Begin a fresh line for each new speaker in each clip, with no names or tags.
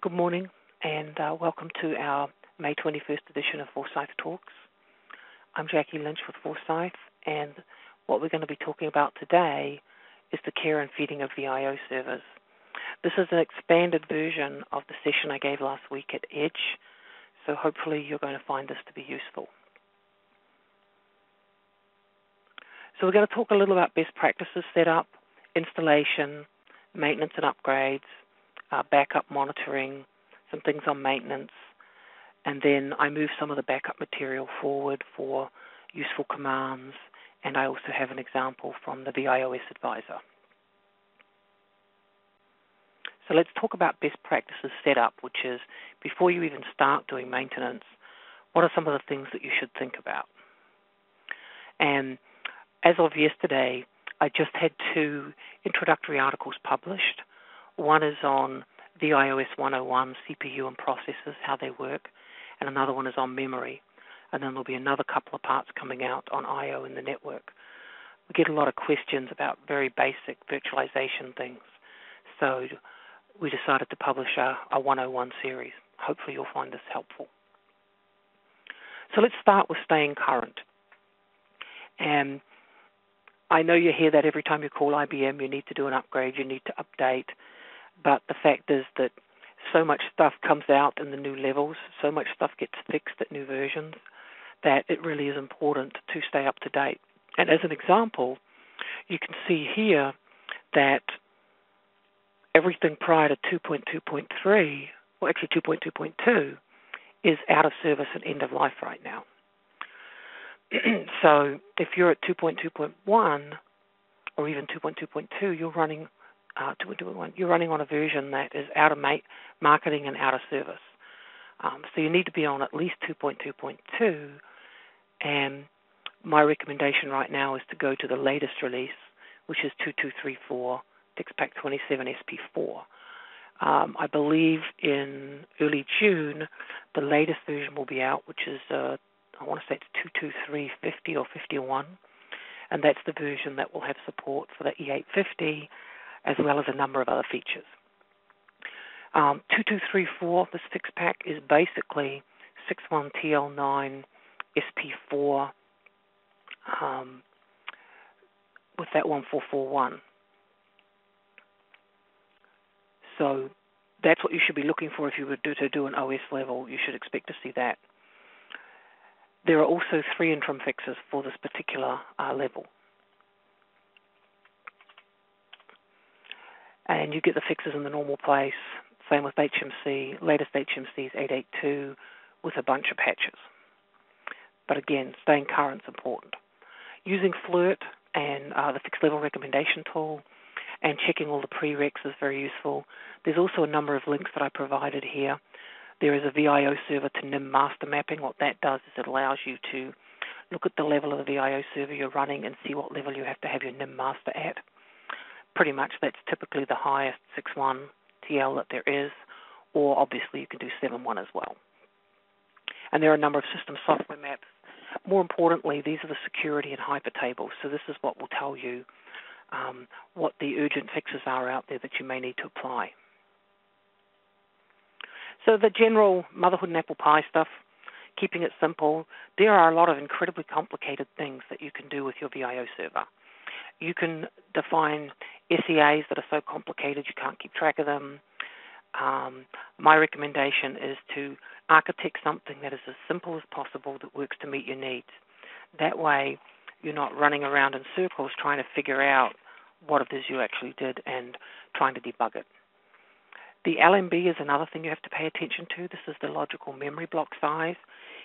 Good morning and welcome to our May 21st edition of Forsyth Talks. I'm Jackie Lynch with Forsyth, and what we're going to be talking about today is the care and feeding of VIO servers. This is an expanded version of the session I gave last week at Edge, so hopefully you're going to find this to be useful. So we're going to talk a little about best practices setup, installation, maintenance and upgrades, backup monitoring, some things on maintenance, and then I move some of the backup material forward for useful commands, and I also have an example from the VIOS advisor. So let's talk about best practices setup, which is before you even start doing maintenance, what are some of the things that you should think about? And as of yesterday, I just had 2 introductory articles published. One is on VIOS 101, CPU and processors, how they work, and another one is on memory. And then there'll be another couple of parts coming out on I/O in the network. We get a lot of questions about very basic virtualization things, so we decided to publish a 101 series. Hopefully you'll find this helpful. So let's start with staying current. And I know you hear that every time you call IBM, you need to do an upgrade, you need to update. But the fact is that so much stuff comes out in the new levels, so much stuff gets fixed at new versions, that it really is important to stay up to date. And as an example, you can see here that everything prior to 2.2.3, well actually 2.2.2, is out of service and end of life right now. So if you're at 2.2.1 or even 2.2.2, you're running you're running on a version that is out of marketing and out of service. So you need to be on at least 2.2.2, and my recommendation right now is to go to the latest release, which is 2234 TixPack 27 SP4. I believe in early June, the latest version will be out, which is, I want to say it's 22350 or 51, and that's the version that will have support for the E850, as well as a number of other features. 2234, this TixPack, is basically 61TL9 SP4 with that 1441. So that's what you should be looking for if you were to do an OS level. You should expect to see that. There are also 3 interim fixes for this particular level. And you get the fixes in the normal place. Same with HMC. Latest HMC is 882 with a bunch of patches. But again, staying current is important. Using FLIRT and the fixed level recommendation tool and checking all the prereqs is very useful. There's also a number of links that I provided here. There is a VIO server to NIM master mapping. What that does is it allows you to look at the level of the VIO server you're running and see what level you have to have your NIM master at. Pretty much that's typically the highest 6.1 TL that there is, or obviously you can do 7.1 as well. And there are a number of system software maps. More importantly, these are the security and hyper tables, so this is what will tell you what the urgent fixes are out there that you may need to apply. So the general motherhood and apple pie stuff, keeping it simple, there are a lot of incredibly complicated things that you can do with your VIO server. You can define SEAs that are so complicated you can't keep track of them. My recommendation is to architect something that is as simple as possible that works to meet your needs. That way you're not running around in circles trying to figure out what it is you actually did and trying to debug it. The LMB is another thing you have to pay attention to. This is the logical memory block size.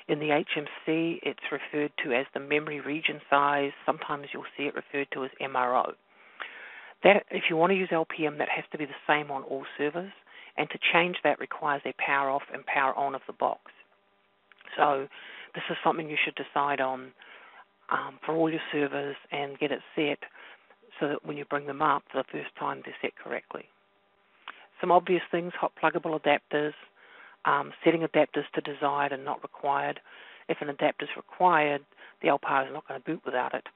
In the HMC, it's referred to as the memory region size. Sometimes you'll see it referred to as MRO. That, if you want to use LPM, that has to be the same on all servers, and to change that requires a power off and power on of the box. So this is something you should decide on for all your servers and get it set so that when you bring them up for the first time, they're set correctly. Some obvious things: hot pluggable adapters, setting adapters to desired and not required. If an adapter is required, the LPAR is not going to boot without it,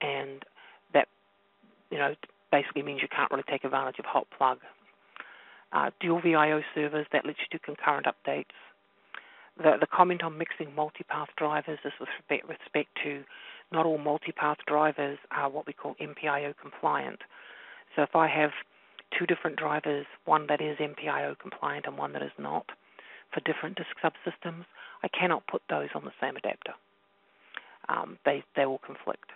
and that basically means you can't really take advantage of hot plug. dual VIO servers that lets you do concurrent updates. The comment on mixing multipath drivers is with respect to not all multipath drivers are what we call MPIO compliant. So if I have two different drivers, one that is MPIO compliant and one that is not, for different disk subsystems, I cannot put those on the same adapter. They will conflict.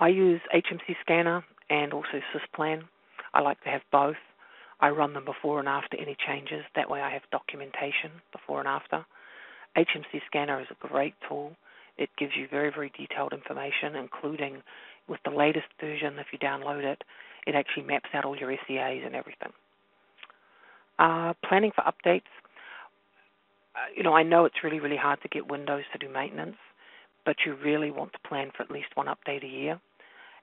I use HMC Scanner and also Sysplan. I like to have both. I run them before and after any changes. That way I have documentation before and after. HMC Scanner is a great tool. It gives you very, very detailed information, including with the latest version, if you download it, it actually maps out all your SEAs and everything. Planning for updates. I know it's really, really hard to get Windows to do maintenance, but you really want to plan for at least one update a year.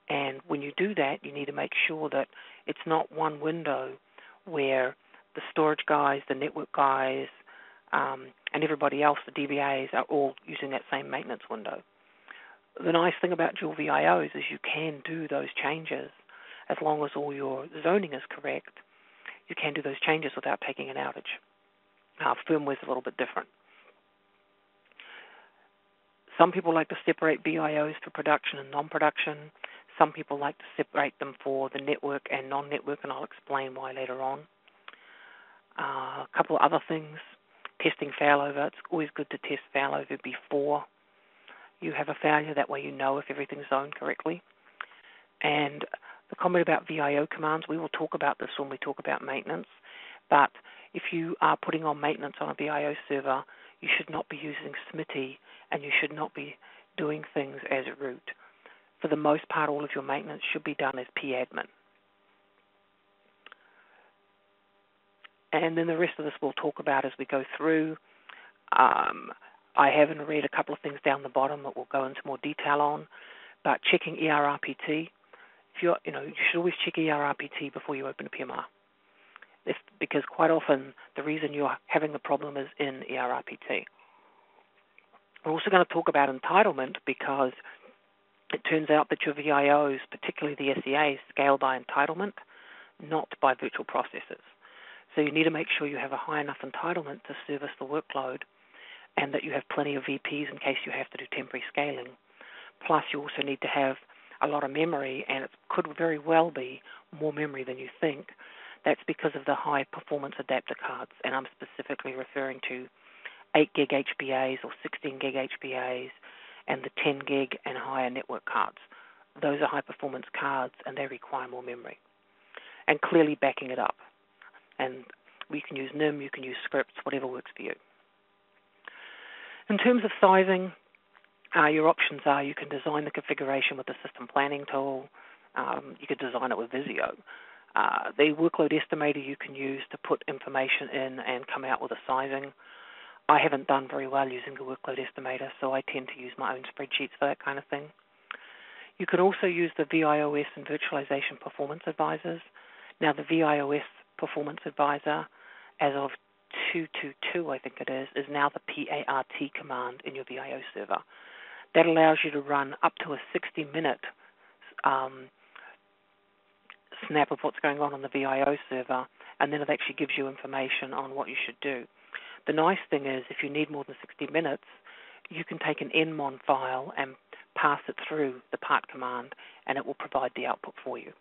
And when you do that, you need to make sure that it's not one window where the storage guys, the network guys, and everybody else, the DBAs, are all using that same maintenance window. The nice thing about dual VIOs is you can do those changes as long as all your zoning is correct. You can do those changes without taking an outage. Firmware is a little bit different. Some people like to separate VIOs for production and non-production. Some people like to separate them for the network and non-network, and I'll explain why later on. A couple of other things. Testing failover. It's always good to test failover before you have a failure. That way you know if everything's zoned correctly. And the comment about VIO commands, we will talk about this when we talk about maintenance. But if you are putting on maintenance on a VIO server, you should not be using SMTI, and you should not be doing things as root. For the most part, all of your maintenance should be done as padmin. And then the rest of this we'll talk about as we go through. I haven't read a couple of things down the bottom that we'll go into more detail on, but checking ERRPT. You should always check ERRPT before you open a PMR. Because quite often the reason you're having the problem is in ERRPT. We're also going to talk about entitlement because it turns out that your VIOs, particularly the SEAs, scale by entitlement, not by virtual processors. So you need to make sure you have a high enough entitlement to service the workload and that you have plenty of VPs in case you have to do temporary scaling. Plus you also need to have a lot of memory, and it could very well be more memory than you think. That's because of the high performance adapter cards, and I'm specifically referring to 8 gig HBAs or 16 gig HBAs and the 10 gig and higher network cards. Those are high performance cards and they require more memory. And clearly backing it up. And you can use NIM, you can use scripts, whatever works for you. In terms of sizing, your options are you can design the configuration with the system planning tool. You could design it with Visio. The workload estimator you can use to put information in and come out with a sizing. I haven't done very well using the workload estimator, so I tend to use my own spreadsheets for that kind of thing. You can also use the VIOS and Virtualization Performance Advisors. Now, the VIOS Performance Advisor, as of 2.2.2, I think it is now the PART command in your VIO server. That allows you to run up to a 60-minute snap of what's going on the VIO server, and then it actually gives you information on what you should do. The nice thing is, if you need more than 60 minutes, you can take an nmon file and pass it through the part command, and it will provide the output for you.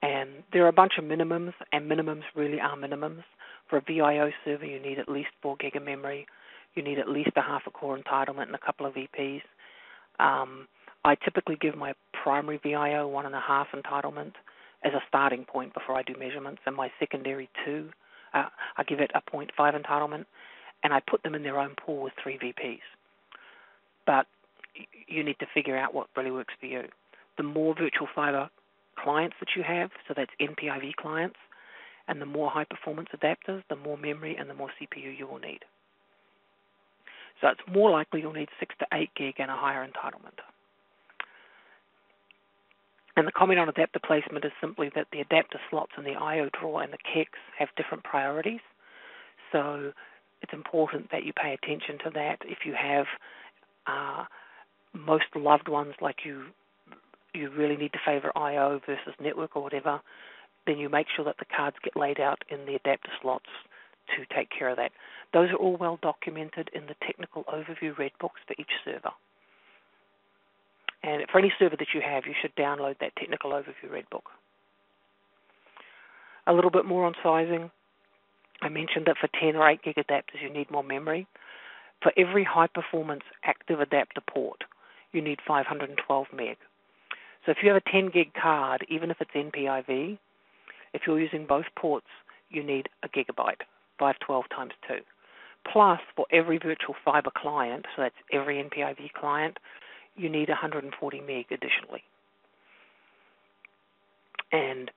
And there are a bunch of minimums, and minimums really are minimums. For a VIO server, you need at least 4 gig of memory. You need at least a half a core entitlement and a couple of VPs. I typically give my primary VIO 1.5 entitlement as a starting point before I do measurements, and my secondary 2, I give it a 0.5 entitlement, and I put them in their own pool with 3 VPs. But you need to figure out what really works for you. The more virtual fiber clients that you have, so that's NPIV clients, and the more high-performance adapters, the more memory and the more CPU you will need. So it's more likely you'll need 6 to 8 gig and a higher entitlement. And the comment on adapter placement is simply that the adapter slots in the I/O drawer and the KEX have different priorities. So it's important that you pay attention to that. If you have most loved ones, like you really need to favor I/O versus network or whatever, then you make sure that the cards get laid out in the adapter slots to take care of that. Those are all well documented in the technical overview red books for each server. And for any server that you have, you should download that technical overview red book. A little bit more on sizing. I mentioned that for 10 or 8 gig adapters, you need more memory. For every high-performance active adapter port, you need 512 meg. So if you have a 10 gig card, even if it's NPIV, if you're using both ports, you need a gigabyte, 512 times 2. Plus, for every virtual fiber client, so that's every NPIV client, you need 140 meg additionally. And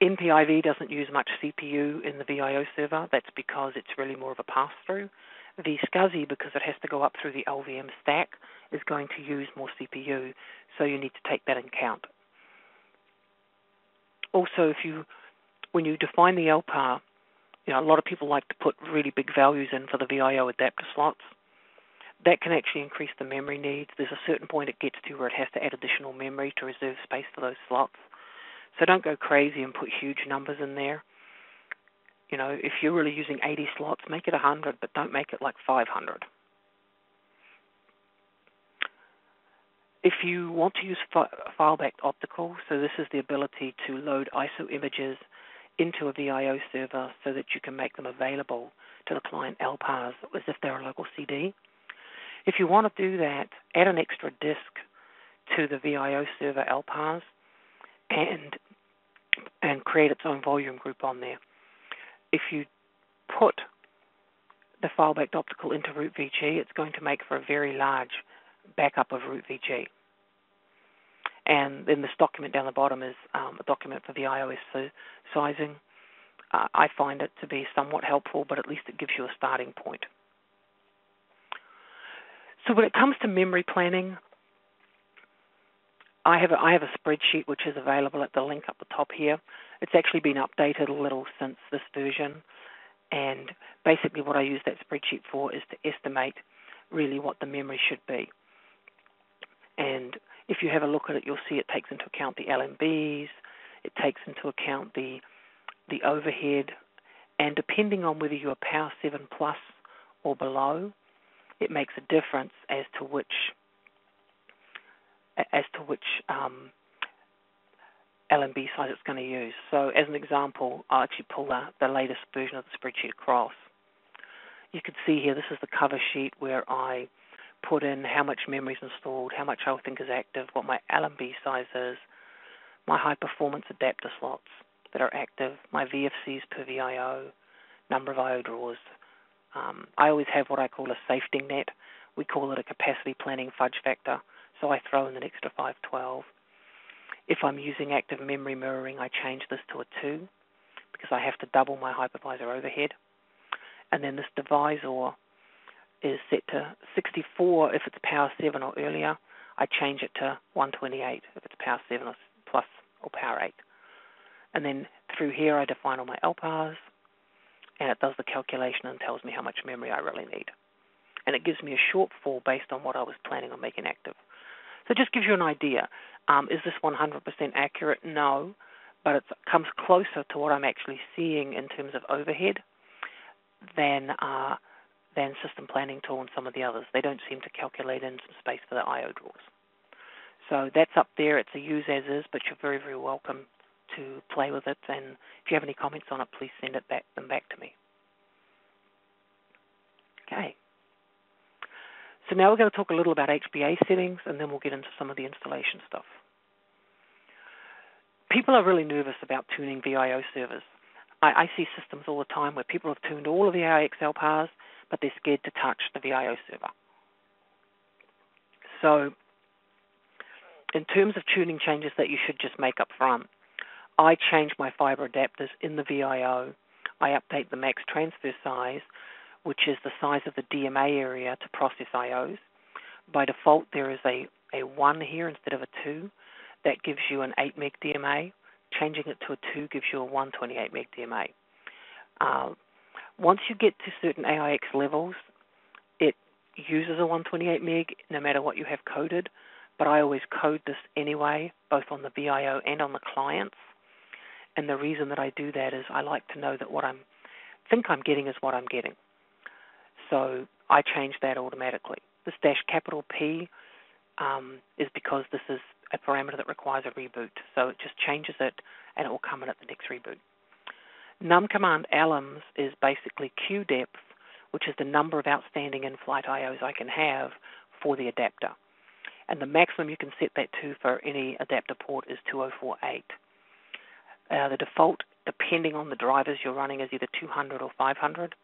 NPIV doesn't use much CPU in the VIO server. That's because it's really more of a pass-through. The SCSI, because it has to go up through the LVM stack, is going to use more CPU, so you need to take that in account. Also, when you define the LPAR, a lot of people like to put really big values in for the VIO adapter slots. That can actually increase the memory needs. There's a certain point it gets to where it has to add additional memory to reserve space for those slots. So don't go crazy and put huge numbers in there. If you're really using 80 slots, make it 100, but don't make it like 500. If you want to use file-backed optical, so this is the ability to load ISO images into a VIO server so that you can make them available to the client LPARs as if they're a local CD. If you want to do that, add an extra disk to the VIO server LPARs and create its own volume group on there. If you put the file-backed optical into root-VG, it's going to make for a very large backup of root-VG. And then this document down the bottom is a document for the VIOS sizing. I find it to be somewhat helpful, but at least it gives you a starting point. So when it comes to memory planning, I have a spreadsheet which is available at the link up the top here. It's actually been updated a little since this version, and basically what I use that spreadsheet for is to estimate really what the memory should be. And if you have a look at it, you'll see it takes into account the LMBs, it takes into account the overhead, and depending on whether you're Power 7 Plus or below, it makes a difference as to which LMB size it's going to use. So as an example, I'll actually pull the latest version of the spreadsheet across. You can see here, this is the cover sheet where I put in how much memory is installed, how much I think is active, what my LMB size is, my high-performance adapter slots that are active, my VFCs per VIO, number of IO draws. I always have what I call a safety net. We call it a capacity planning fudge factor, so I throw in an extra 512. If I'm using active memory mirroring, I change this to a 2 because I have to double my hypervisor overhead. And then this divisor is set to 64 if it's Power 7 or earlier. I change it to 128 if it's Power 7 or plus or Power 8. And then through here I define all my LPARs, and it does the calculation and tells me how much memory I really need. And it gives me a shortfall based on what I was planning on making active. So it just gives you an idea. Is this 100% accurate? No, but it comes closer to what I'm actually seeing in terms of overhead than System Planning Tool and some of the others. They don't seem to calculate in some space for the IO draws. So that's up there. It's a use as is, but you're very, very welcome to play with it. And if you have any comments on it, please send them back to me. Okay. So now we're going to talk a little about HBA settings, and then we'll get into some of the installation stuff. People are really nervous about tuning VIO servers. I see systems all the time where people have tuned all of the AIX LPARs, but they're scared to touch the VIO server. So in terms of tuning changes that you should just make up front, I change my fiber adapters in the VIO. I update the max transfer size, which is the size of the DMA area to process IOs. By default, there is a 1 here instead of a 2. That gives you an 8 meg DMA. Changing it to a 2 gives you a 128 meg DMA. Once you get to certain AIX levels, it uses a 128 meg no matter what you have coded, but I always code this anyway, both on the VIO and on the clients. And the reason that I do that is I like to know that what I think I'm getting is what I'm getting. So I change that automatically. This -P is because this is a parameter that requires a reboot. So it just changes it, and it will come in at the next reboot. Num command alums is basically queue depth, which is the number of outstanding in-flight IOs I can have for the adapter. And the maximum you can set that to for any adapter port is 2048. The default, depending on the drivers you're running, is either 200 or 500.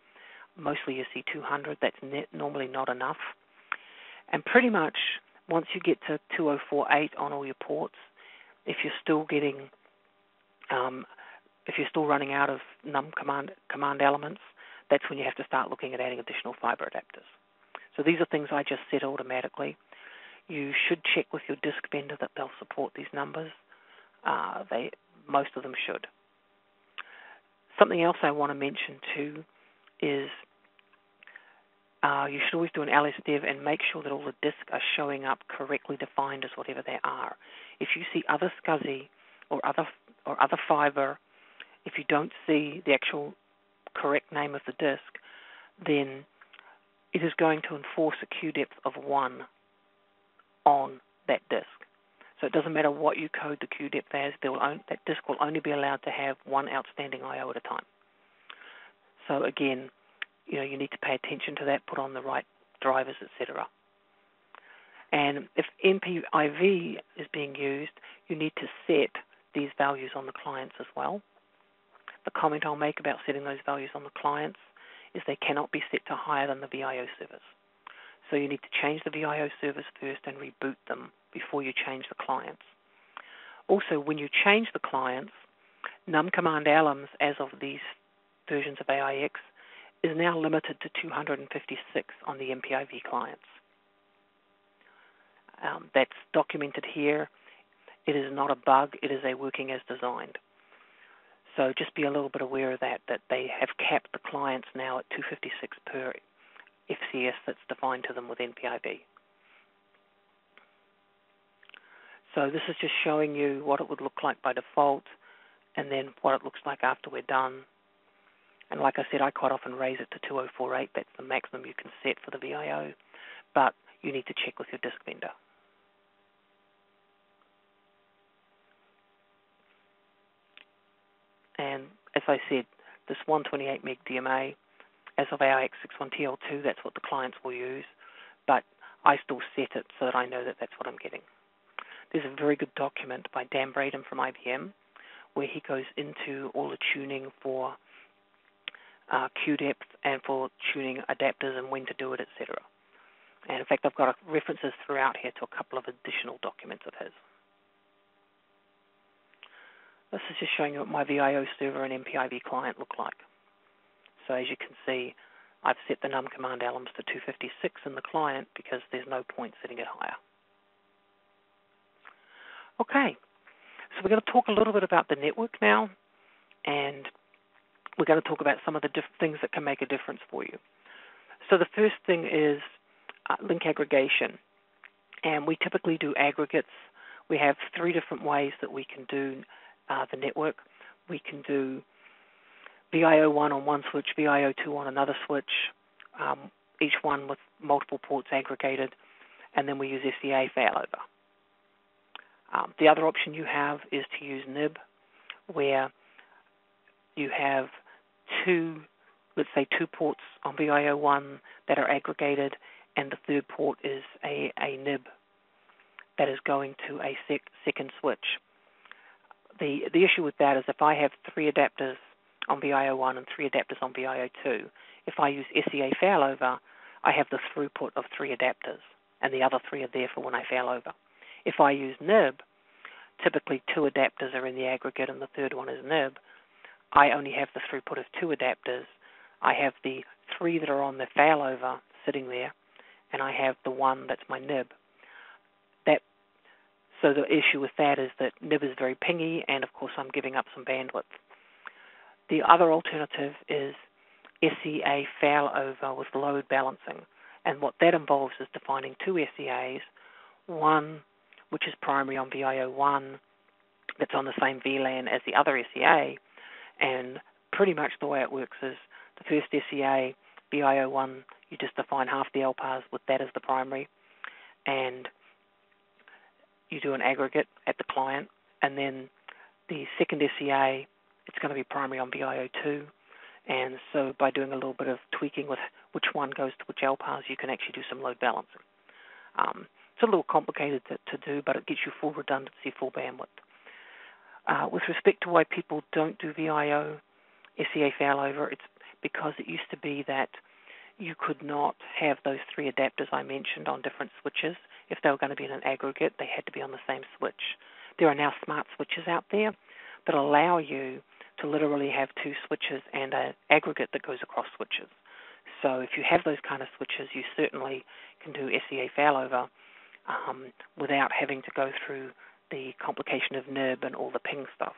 Mostly you see 200. That's normally not enough. And pretty much once you get to 2048 on all your ports, if you're still getting, if you're still running out of num command elements, that's when you have to start looking at adding additional fiber adapters. So these are things I just set automatically. You should check with your disk vendor that they'll support these numbers. Most of them should. Something else I want to mention too is you should always do an LSDev and make sure that all the disks are showing up correctly defined as whatever they are. If you see other SCSI or other fiber, if you don't see the actual correct name of the disk, then it is going to enforce a queue depth of 1 on that disk. So it doesn't matter what you code the queue depth as, that disk will only be allowed to have 1 outstanding IO at a time. So again, you need to pay attention to that, put on the right drivers, etc. And if MPIV is being used, you need to set these values on the clients as well. The comment I'll make about setting those values on the clients is they cannot be set to higher than the VIO servers. So you need to change the VIO servers first and reboot them before you change the clients. Also, when you change the clients, num command alums as of these versions of AIX is now limited to 256 on the MPIV clients. That's documented here. It is not a bug. It is a working as designed. So just be a little bit aware of that they have capped the clients now at 256 per FCS that's defined to them with MPIV. So this is just showing you what it would look like by default and then what it looks like after we're done. And like I said, I quite often raise it to 2048. That's the maximum you can set for the VIO, but you need to check with your disk vendor. And as I said, this 128 meg DMA, as of AIX 61TL2, that's what the clients will use, but I still set it so that I know that that's what I'm getting. There's a very good document by Dan Braden from IBM where he goes into all the tuning for queue depth and for tuning adapters and when to do it, etc. And in fact, I've got references throughout here to a couple of additional documents of his. This is just showing you what my VIO server and MPIV client look like. So as you can see, I've set the num command alums to 256 in the client because there's no point setting it higher. Okay, so we're going to talk a little bit about the network now, and we're going to talk about some of the things that can make a difference for you. So the first thing is link aggregation, and we typically do aggregates. We have 3 different ways that we can do the network. We can do VIO1 on one switch, VIO2 on another switch, each one with multiple ports aggregated, and then we use SCA failover. The other option you have is to use nib, where you have let's say two ports on VIO1 that are aggregated, and the third port is a nib that is going to a second switch. The issue with that is if I have 3 adapters on VIO1 and 3 adapters on VIO2, if I use SCA failover, I have the throughput of 3 adapters, and the other 3 are there for when I failover. If I use nib, typically 2 adapters are in the aggregate and the third one is nib. I only have the throughput of 2 adapters. I have the 3 that are on the failover sitting there, and I have the 1 that's my nib. So the issue with that is that nib is very pingy, and of course I'm giving up some bandwidth. The other alternative is SCA failover with load balancing, and what that involves is defining 2 SCAs, one which is primary on VIO1, that's on the same VLAN as the other SEA, and pretty much the way it works is the first SEA, VIO1, you just define half the LPARs with that as the primary, and you do an aggregate at the client, and then the second SEA, it's going to be primary on VIO2, and so by doing a little bit of tweaking with which one goes to which LPARs, you can actually do some load balancing. It's a little complicated to do, but it gives you full redundancy, full bandwidth. With respect to why people don't do VIO SEA failover, it's because it used to be that you could not have those three adapters I mentioned on different switches. If they were going to be in an aggregate, they had to be on the same switch. There are now smart switches out there that allow you to literally have two switches and an aggregate that goes across switches. So if you have those kind of switches, you certainly can do SEA failover without having to go through the complication of NIB and all the ping stuff.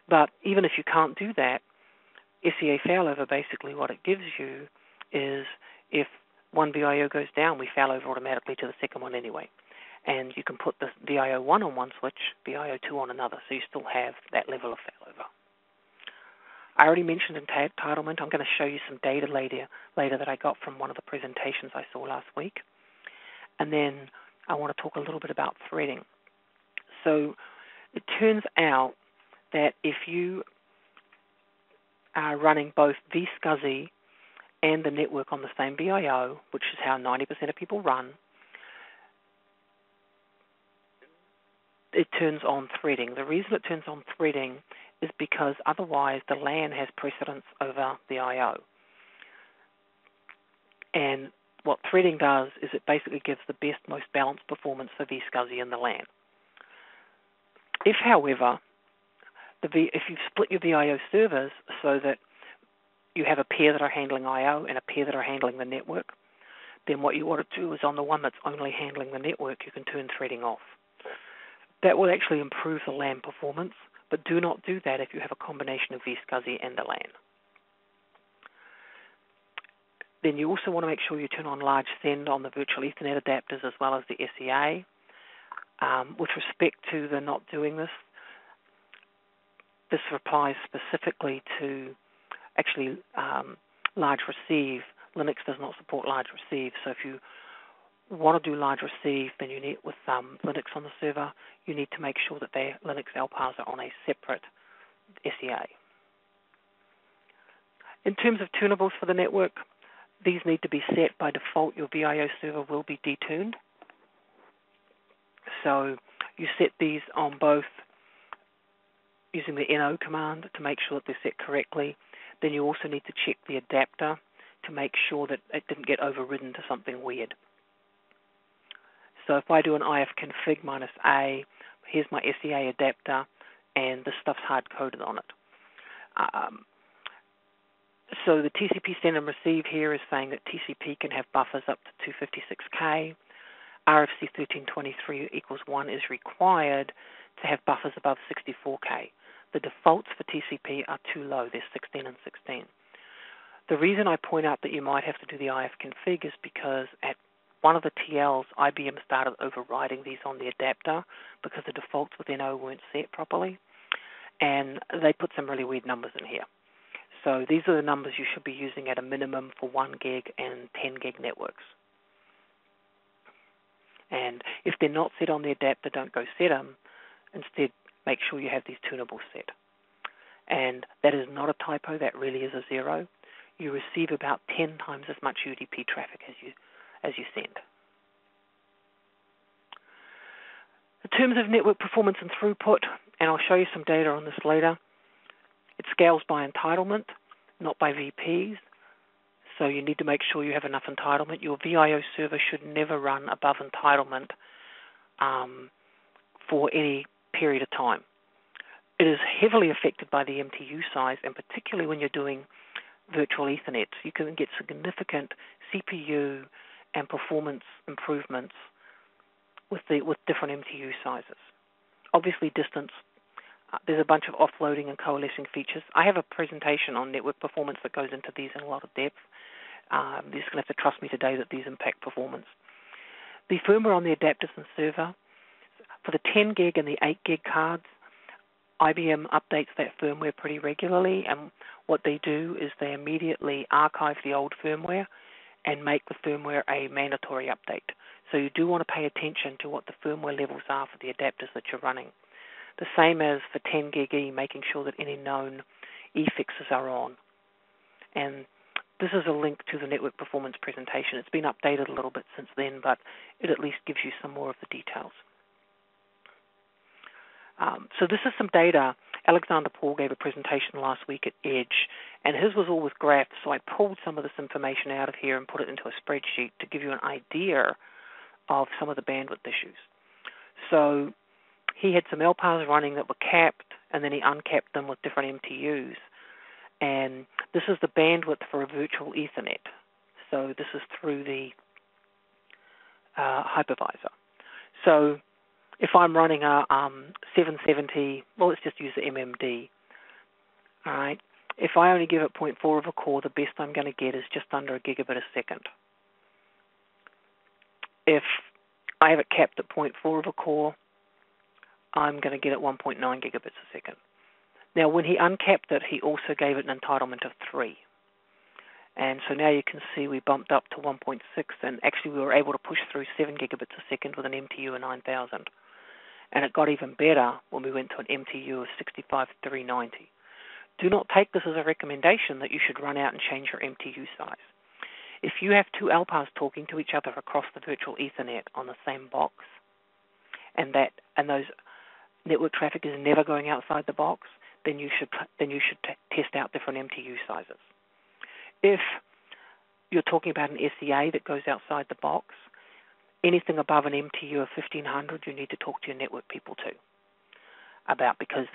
But even if you can't do that, SEA failover, basically what it gives you is if one VIO goes down, we failover automatically to the second one anyway. And you can put the VIO1 on one switch, VIO2 on another, so you still have that level of failover. I already mentioned entitlement. I'm going to show you some data later that I got from one of the presentations I saw last week. And then I want to talk a little bit about threading. So it turns out that if you are running both vSCSI and the network on the same VIO, which is how 90% of people run, it turns on threading. The reason it turns on threading is because otherwise the LAN has precedence over the I/O. And what threading does is it basically gives the best, most balanced performance for vSCSI in the LAN. If, however, if you've split your VIO servers so that you have a pair that are handling I/O and a pair that are handling the network, then what you want to do is on the one that's only handling the network, you can turn threading off. That will actually improve the LAN performance, but do not do that if you have a combination of vSCSI and a LAN. Then you also want to make sure you turn on large send on the virtual Ethernet adapters as well as the SEA. With respect to the not doing this, this applies specifically to actually large receive. Linux does not support large receive, so if you want to do large receive, then you need, with Linux on the server, you need to make sure that their Linux LPARs are on a separate SEA. In terms of tunables for the network, these need to be set by default. Your VIO server will be detuned. So you set these on both using the NO command to make sure that they're set correctly. Then you also need to check the adapter to make sure that it didn't get overridden to something weird. So if I do an ifconfig -A, here's my SEA adapter, and this stuff's hard-coded on it. So the TCP send and receive here is saying that TCP can have buffers up to 256K. RFC 1323 = 1 is required to have buffers above 64K. The defaults for TCP are too low. They're 16 and 16. The reason I point out that you might have to do the ifconfig is because at one of the TLs, IBM started overriding these on the adapter because the defaults with NO weren't set properly, and they put some really weird numbers in here. So these are the numbers you should be using at a minimum for 1 gig and 10 gig networks. And if they're not set on the adapter, don't go set them. Instead, make sure you have these tunables set. And that is not a typo. That really is a 0. You receive about 10 times as much UDP traffic as you send. In terms of network performance and throughput, and I'll show you some data on this later, it scales by entitlement, not by VPs. So you need to make sure you have enough entitlement. Your VIO server should never run above entitlement for any period of time. It is heavily affected by the MTU size, and particularly when you're doing virtual Ethernet. You can get significant CPU and performance improvements with different MTU sizes. Obviously, distance. There's a bunch of offloading and coalescing features. I have a presentation on network performance that goes into these in a lot of depth. You're just going to have to trust me today that these impact performance. The firmware on the adapters and server, For the 10 gig and the 8 gig cards, IBM updates that firmware pretty regularly, and what they do is they immediately archive the old firmware and make the firmware a mandatory update. So you do want to pay attention to what the firmware levels are for the adapters that you're running. The same as for 10 gig E, making sure that any known E-fixes are on. And this is a link to the network performance presentation. It's been updated a little bit since then, but it at least gives you some more of the details. So this is some data. Alexander Paul gave a presentation last week at Edge, and his was all with graphs, so I pulled some of this information out of here and put it into a spreadsheet to give you an idea of some of the bandwidth issues. So he had some LPARs running that were capped, and then he uncapped them with different MTUs. And this is the bandwidth for a virtual Ethernet. So this is through the hypervisor. So if I'm running a 770, well, let's just use the MMD. All right. If I only give it 0.4 of a core, the best I'm going to get is just under a gigabit a second. If I have it capped at 0.4 of a core, I'm going to get it 1.9 gigabits a second. Now, when he uncapped it, he also gave it an entitlement of 3. And so now you can see we bumped up to 1.6, and actually we were able to push through 7 gigabits a second with an MTU of 9,000. And it got even better when we went to an MTU of 65,390. Do not take this as a recommendation that you should run out and change your MTU size. If you have two LPARs talking to each other across the virtual Ethernet on the same box, and those network traffic is never going outside the box, then you should test out different MTU sizes. If you're talking about an SEA that goes outside the box, anything above an MTU of 1500, you need to talk to your network people too about, because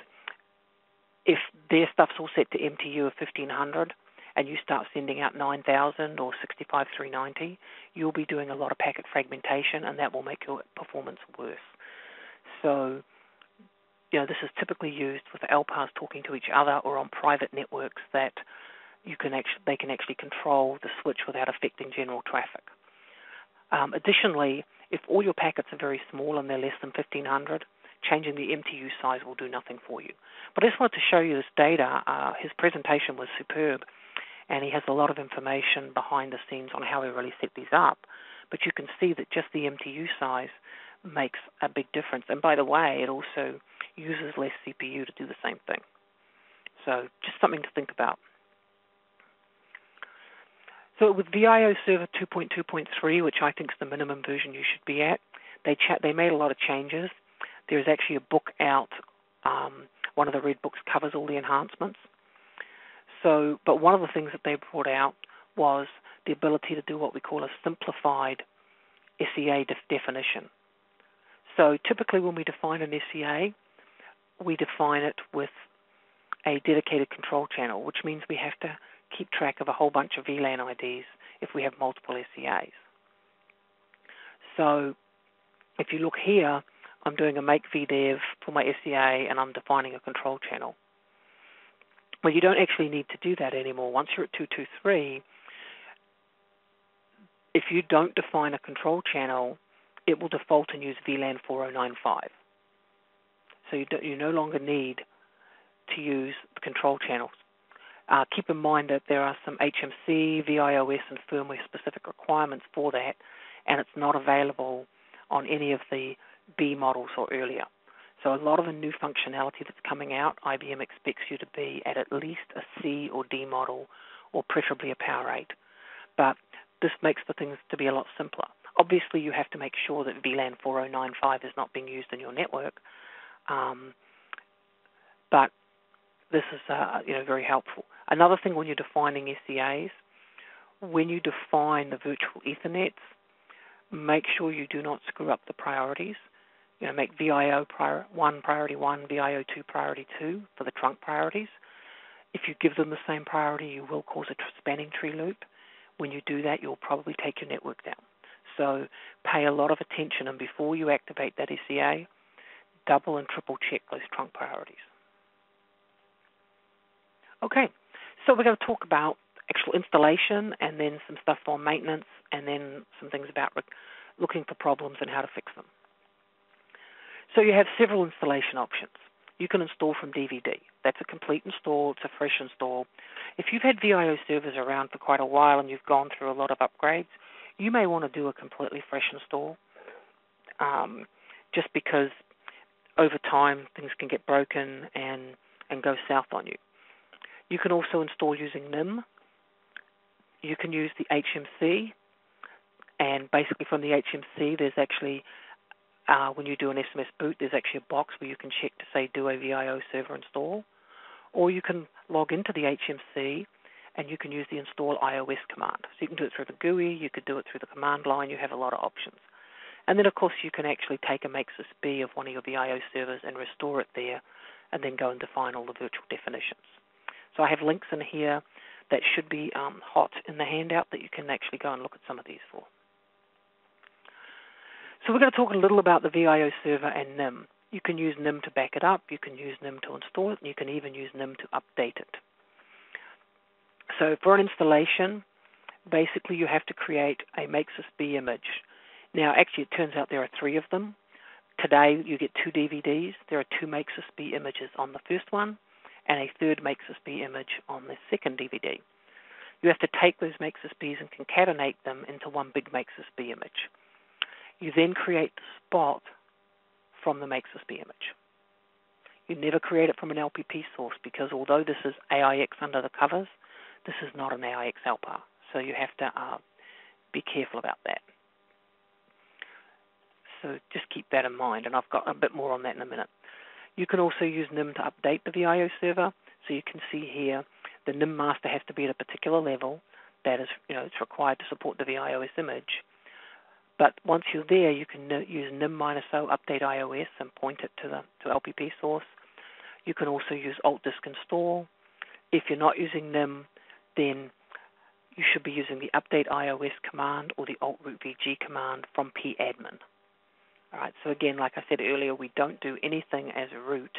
if their stuff's all set to MTU of 1500 and you start sending out 9000 or 65,390, you'll be doing a lot of packet fragmentation, and that will make your performance worse. So, this is typically used with the LPARs talking to each other or on private networks that they can actually control the switch without affecting general traffic. Additionally, if all your packets are very small and they're less than 1500, changing the MTU size will do nothing for you. But I just wanted to show you this data. His presentation was superb, and he has a lot of information behind the scenes on how he really set these up. But you can see that just the MTU size makes a big difference. And by the way, it also uses less CPU to do the same thing. So just something to think about. So with VIOS Server 2.2.3, which I think is the minimum version you should be at, they made a lot of changes. There's actually a book out. One of the red books covers all the enhancements. But one of the things that they brought out was the ability to do what we call a simplified SEA definition. So typically when we define an SEA, we define it with a dedicated control channel, which means we have to keep track of a whole bunch of VLAN IDs if we have multiple SEAs. So if you look here, I'm doing a make vdev for my SEA, and I'm defining a control channel. Well, you don't actually need to do that anymore. Once you're at 223, if you don't define a control channel, it will default and use VLAN 4095. So you no longer need to use the control channels. Keep in mind that there are some HMC, VIOS, and firmware-specific requirements for that, and it's not available on any of the B models or earlier. So a lot of the new functionality that's coming out, IBM expects you to be at least a C or D model, or preferably a Power 8. But this makes the things to be a lot simpler. Obviously, you have to make sure that VLAN 4095 is not being used in your network, but this is very helpful. Another thing when you're defining SEAs, when you define the virtual Ethernets, make sure you do not screw up the priorities. Make VIO 1 priority 1, VIO 2 priority 2 for the trunk priorities. If you give them the same priority, you will cause a spanning tree loop. When you do that, you'll probably take your network down. So pay a lot of attention, and before you activate that SEA, double and triple check those trunk priorities. Okay, so we're going to talk about actual installation, and then some stuff on maintenance, and then some things about looking for problems and how to fix them. So you have several installation options. You can install from DVD. That's a complete install. It's a fresh install. If you've had VIOS servers around for quite a while and you've gone through a lot of upgrades, you may want to do a completely fresh install, just because over time things can get broken and go south on you. You can also install using NIM. You can use the HMC, and basically from the HMC there's actually, when you do an SMS boot, there's actually a box where you can check to say do a VIO server install. Or you can log into the HMC and you can use the install iOS command. So you can do it through the GUI, you could do it through the command line, you have a lot of options. And then of course you can actually take a make-sys-b of one of your VIO servers and restore it there, and then go and define all the virtual definitions. So I have links in here that should be hot in the handout that you can actually go and look at some of these for. So we're going to talk a little about the VIO server and NIM. You can use NIM to back it up, you can use NIM to install it, and you can even use NIM to update it. So for an installation, basically you have to create a make-sys-b image. Now actually it turns out there are 3 of them. Today you get 2 DVDs. There are 2 make-sys-b images on the first one and a 3rd make-sys-b image on the 2nd DVD. You have to take those make-sys-bs and concatenate them into one big make-sys-b image. You then create the spot from the make-sys-b image. You never create it from an LPP source, because although this is AIX under the covers, this is not an AIX LPAR. So you have to be careful about that. So just keep that in mind, and I've got a bit more on that in a minute. You can also use NIM to update the VIO server. So you can see here the NIM master has to be at a particular level. That is, it's required to support the VIOS image. But once you're there, you can use nim-o update iOS and point it to LPP source. You can also use alt-disk install. If you're not using NIM, then you should be using the update iOS command or the alt-root-vg command from padmin. All right, so again, like I said earlier, we don't do anything as root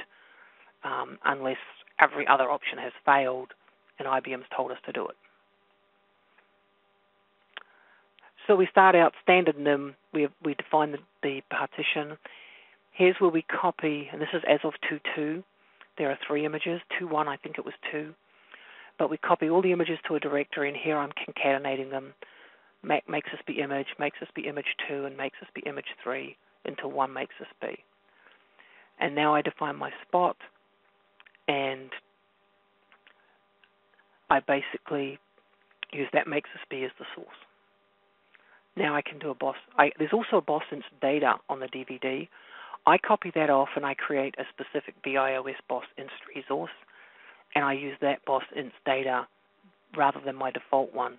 unless every other option has failed and IBM's told us to do it. So we start out standard NIM. We define the partition. Here's where we copy, and this is as of 2.2. There are 3 images. 2.1, I think it was 2. But we copy all the images to a directory, and here I'm concatenating them. Make-sys-b image, make-sys-b image 2, and make-sys-b image 3 into one make-sys-b. And now I define my spot, and I basically use that make-sys-b as the source. Now I can do a BOS. There's also a BOS inst data on the DVD. I copy that off and I create a specific VIOS BOS inst resource, and I use that BOS inst data rather than my default one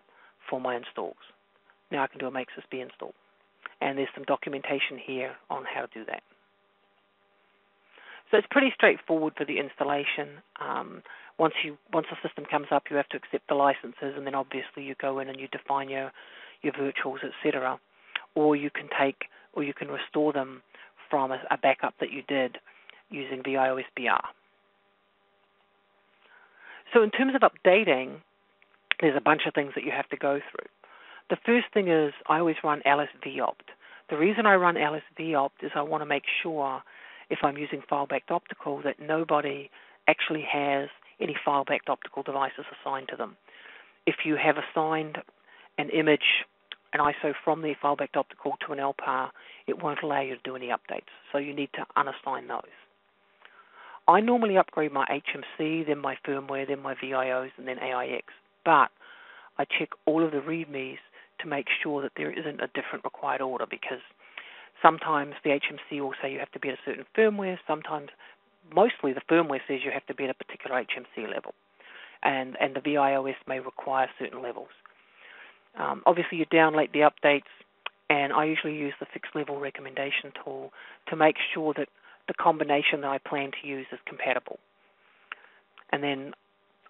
for my installs. Now I can do a make-sys-b install. And there's some documentation here on how to do that. So it's pretty straightforward for the installation. Once the system comes up, you have to accept the licenses, and then obviously you go in and you define your virtuals, etc. Or you can restore them from a backup that you did using VIOSBR. So in terms of updating, there's a bunch of things that you have to go through. The first thing is I always run ls-vopt. The reason I run ls-vopt is I want to make sure, if I'm using file-backed optical, that nobody actually has any file-backed optical devices assigned to them. If you have assigned an image, an ISO from the file-backed optical to an LPAR, it won't allow you to do any updates. So you need to unassign those. I normally upgrade my HMC, then my firmware, then my VIOs, and then AIX. But I check all of the READMEs to make sure that there isn't a different required order, because sometimes the HMC will say you have to be at a certain firmware. Sometimes, mostly the firmware says you have to be at a particular HMC level. And the VIOS may require certain levels. Obviously, you download the updates, and I usually use the fixed level recommendation tool to make sure that the combination that I plan to use is compatible. And then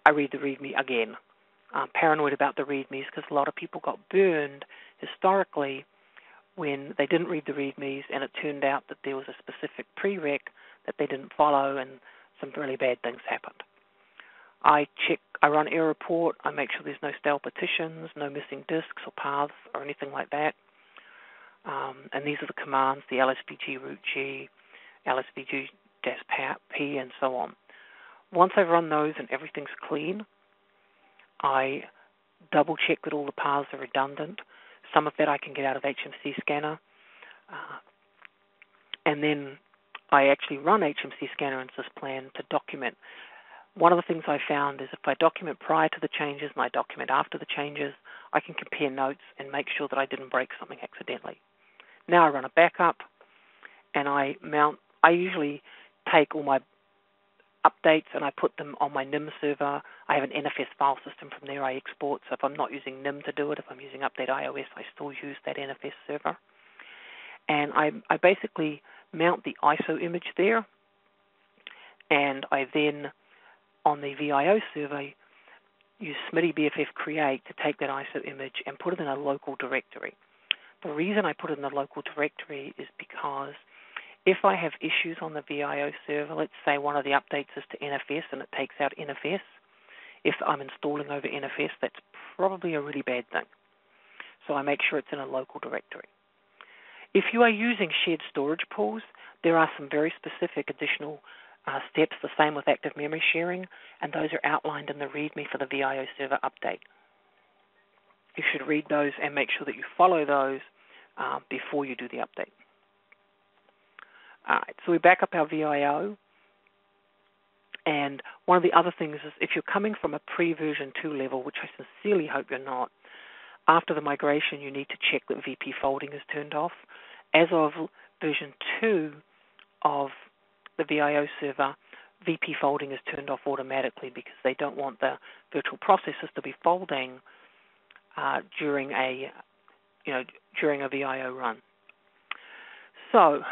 I read the README again. I'm paranoid about the READMEs because a lot of people got burned historically when they didn't read the READMEs, and it turned out that there was a specific prereq that they didn't follow, and some really bad things happened. I run error report, I make sure there's no stale partitions, no missing disks or paths or anything like that. And these are the commands, the lspg root g, LSVG-P, and so on. Once I've run those and everything's clean, I double check that all the paths are redundant. Some of that I can get out of HMC Scanner. And then I actually run HMC Scanner and Sysplan to document. One of the things I found is if I document prior to the changes and I document after the changes, I can compare notes and make sure that I didn't break something accidentally. Now I run a backup and I usually take all my updates and I put them on my NIM server. I have an NFS file system from there I export, so if I'm not using NIM to do it, if I'm using Update iOS, I still use that NFS server. And I basically mount the ISO image there, and I then, on the VIOS server, use SMTY-BFF create to take that ISO image and put it in a local directory. The reason I put it in the local directory is because if I have issues on the VIO server, let's say one of the updates is to NFS and it takes out NFS, if I'm installing over NFS, that's probably a really bad thing. So I make sure it's in a local directory. If you are using shared storage pools, there are some very specific additional steps, the same with active memory sharing, and those are outlined in the README for the VIO server update. You should read those and make sure that you follow those before you do the update. All right, so we back up our VIO, and one of the other things is if you're coming from a pre-version 2 level, which I sincerely hope you're not, after the migration you need to check that VP folding is turned off. As of version 2 of the VIO server, VP folding is turned off automatically because they don't want the virtual processors to be folding during a VIO run. So,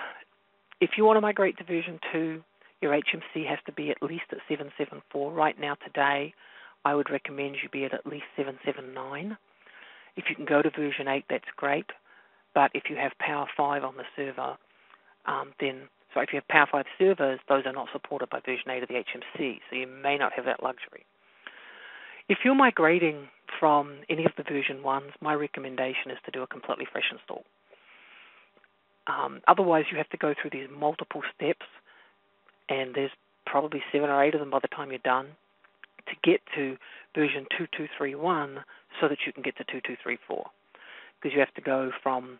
if you want to migrate to version 2, your HMC has to be at least at 7.7.4. Right now, today, I would recommend you be at least 7.7.9. If you can go to version 8, that's great. But if you have Power 5 on the server, if you have Power 5 servers, those are not supported by version 8 of the HMC, so you may not have that luxury. If you're migrating from any of the version 1s, my recommendation is to do a completely fresh install. Otherwise, you have to go through these multiple steps, and there's probably 7 or 8 of them by the time you're done, to get to version 2.2.3.1 so that you can get to 2.2.3.4. Because you have to go from,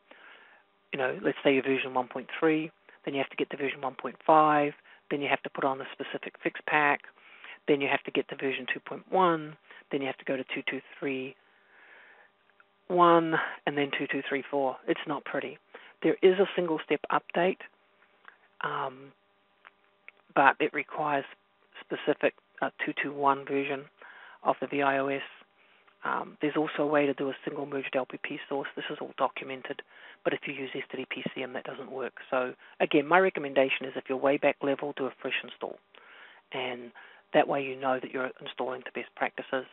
let's say you're version 1.3, then you have to get to version 1.5, then you have to put on the specific fix pack, then you have to get to version 2.1, then you have to go to 2.2.3.1, and then 2.2.3.4. It's not pretty. There is a single-step update, but it requires specific 2.2.1 version of the VIOS. There's also a way to do a single merged LPP source. This is all documented, but if you use STD-PCM, that doesn't work. So again, my recommendation is if you're way back level, do a fresh install. And that way you know that you're installing to best practices.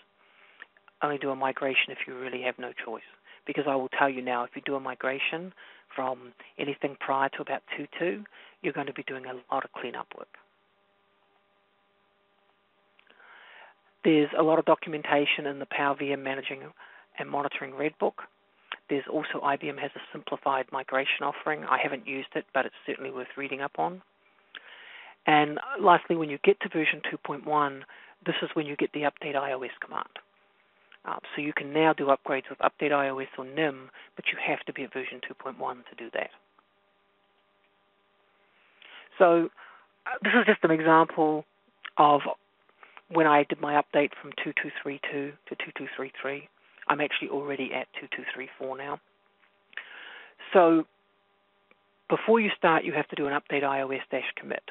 Only do a migration if you really have no choice. Because I will tell you now, if you do a migration from anything prior to about 2.2, you're going to be doing a lot of cleanup work. There's a lot of documentation in the Power VM Managing and Monitoring Red Book. There's also, IBM has a simplified migration offering. I haven't used it, but it's certainly worth reading up on. And lastly, when you get to version 2.1, this is when you get the Update iOS command. So you can now do upgrades with Update iOS or NIM, but you have to be at version 2.1 to do that. So this is just an example of when I did my update from 2.2.3.2 to 2.2.3.3. I'm actually already at 2.2.3.4 now. So before you start, you have to do an Update iOS-commit.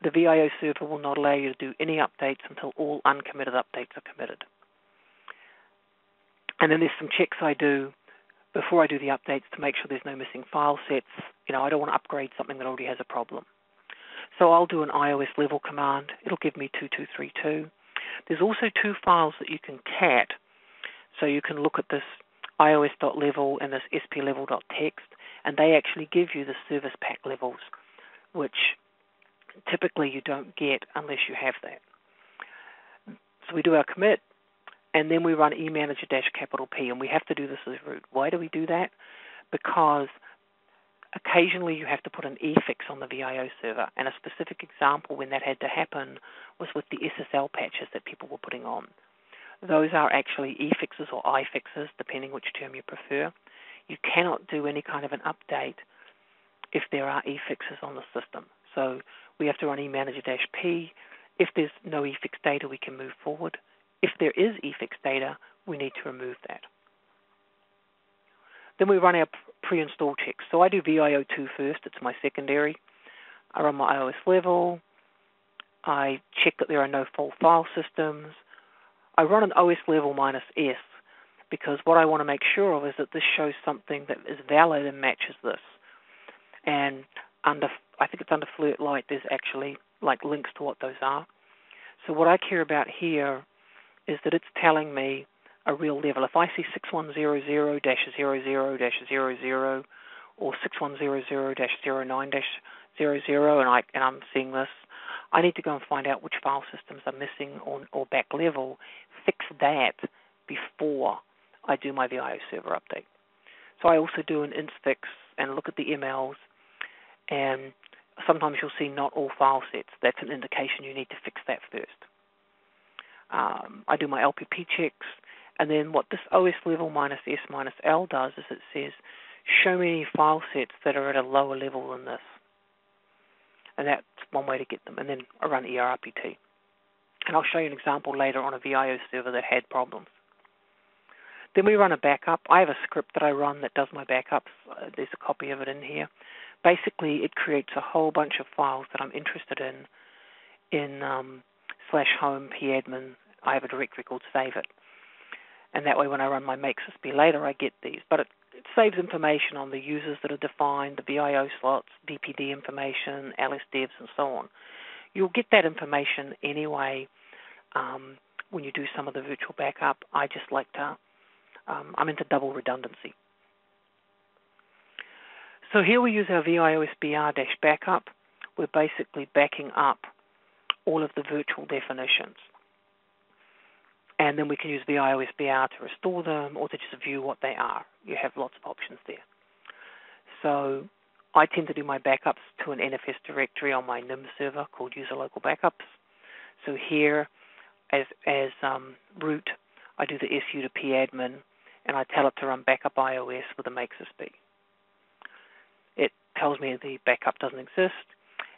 The VIO server will not allow you to do any updates until all uncommitted updates are committed. And then there's some checks I do before I do the updates to make sure there's no missing file sets. I don't want to upgrade something that already has a problem. So I'll do an iOS level command. It'll give me 2.2.3.2. There's also 2 files that you can cat. So you can look at this iOS.level and this splevel.txt, and they actually give you the service pack levels, which typically you don't get unless you have that. So we do our commit, and then we run emanager-P, and we have to do this as root. Why do we do that? Because occasionally you have to put an efix on the VIO server, and a specific example when that had to happen was with the SSL patches that people were putting on. Those are actually efixes or ifixes, depending which term you prefer. You cannot do any kind of an update if there are efixes on the system. So we have to run emanager-p. If there's no efix data, we can move forward. If there is efix data, we need to remove that. Then we run our pre-install checks. So I do VIO2 first. It's my secondary. I run my iOS level. I check that there are no fault file systems. I run an OS level -S because what I want to make sure of is that this shows something that is valid and matches this. And I think it's under Flirt Lite, there's actually like links to what those are. So what I care about here is that it's telling me a real level. If I see 6100-00-00 or 6100-09-00 and I'm seeing this, I need to go and find out which file systems are missing or back level, fix that before I do my VIO server update. So I also do an instafix and look at the emails, and sometimes you'll see not all file sets. That's an indication you need to fix that first. I do my LPP checks, and then what this OS level -S-L does is it says, show me any file sets that are at a lower level than this. And that's one way to get them. And then I run ERRPT. And I'll show you an example later on a VIO server that had problems. Then we run a backup. I have a script that I run that does my backups. There's a copy of it in here. Basically, it creates a whole bunch of files that I'm interested in /home padmin. I have a directory called Save It. And that way when I run my makesysp later, I get these. But it saves information on the users that are defined, the VIO slots, DPD information, LSDevs, and so on. You'll get that information anyway when you do some of the virtual backup. I just like to, I'm into double redundancy. So here we use our VIOSBR-backup. We're basically backing up all of the virtual definitions. And then we can use VIOSBR to restore them or to just view what they are. You have lots of options there. So I tend to do my backups to an NFS directory on my NIM server called User Local Backups. So here, as root, I do the SU to padmin, and I tell it to run backup iOS with a makesysp. It tells me the backup doesn't exist.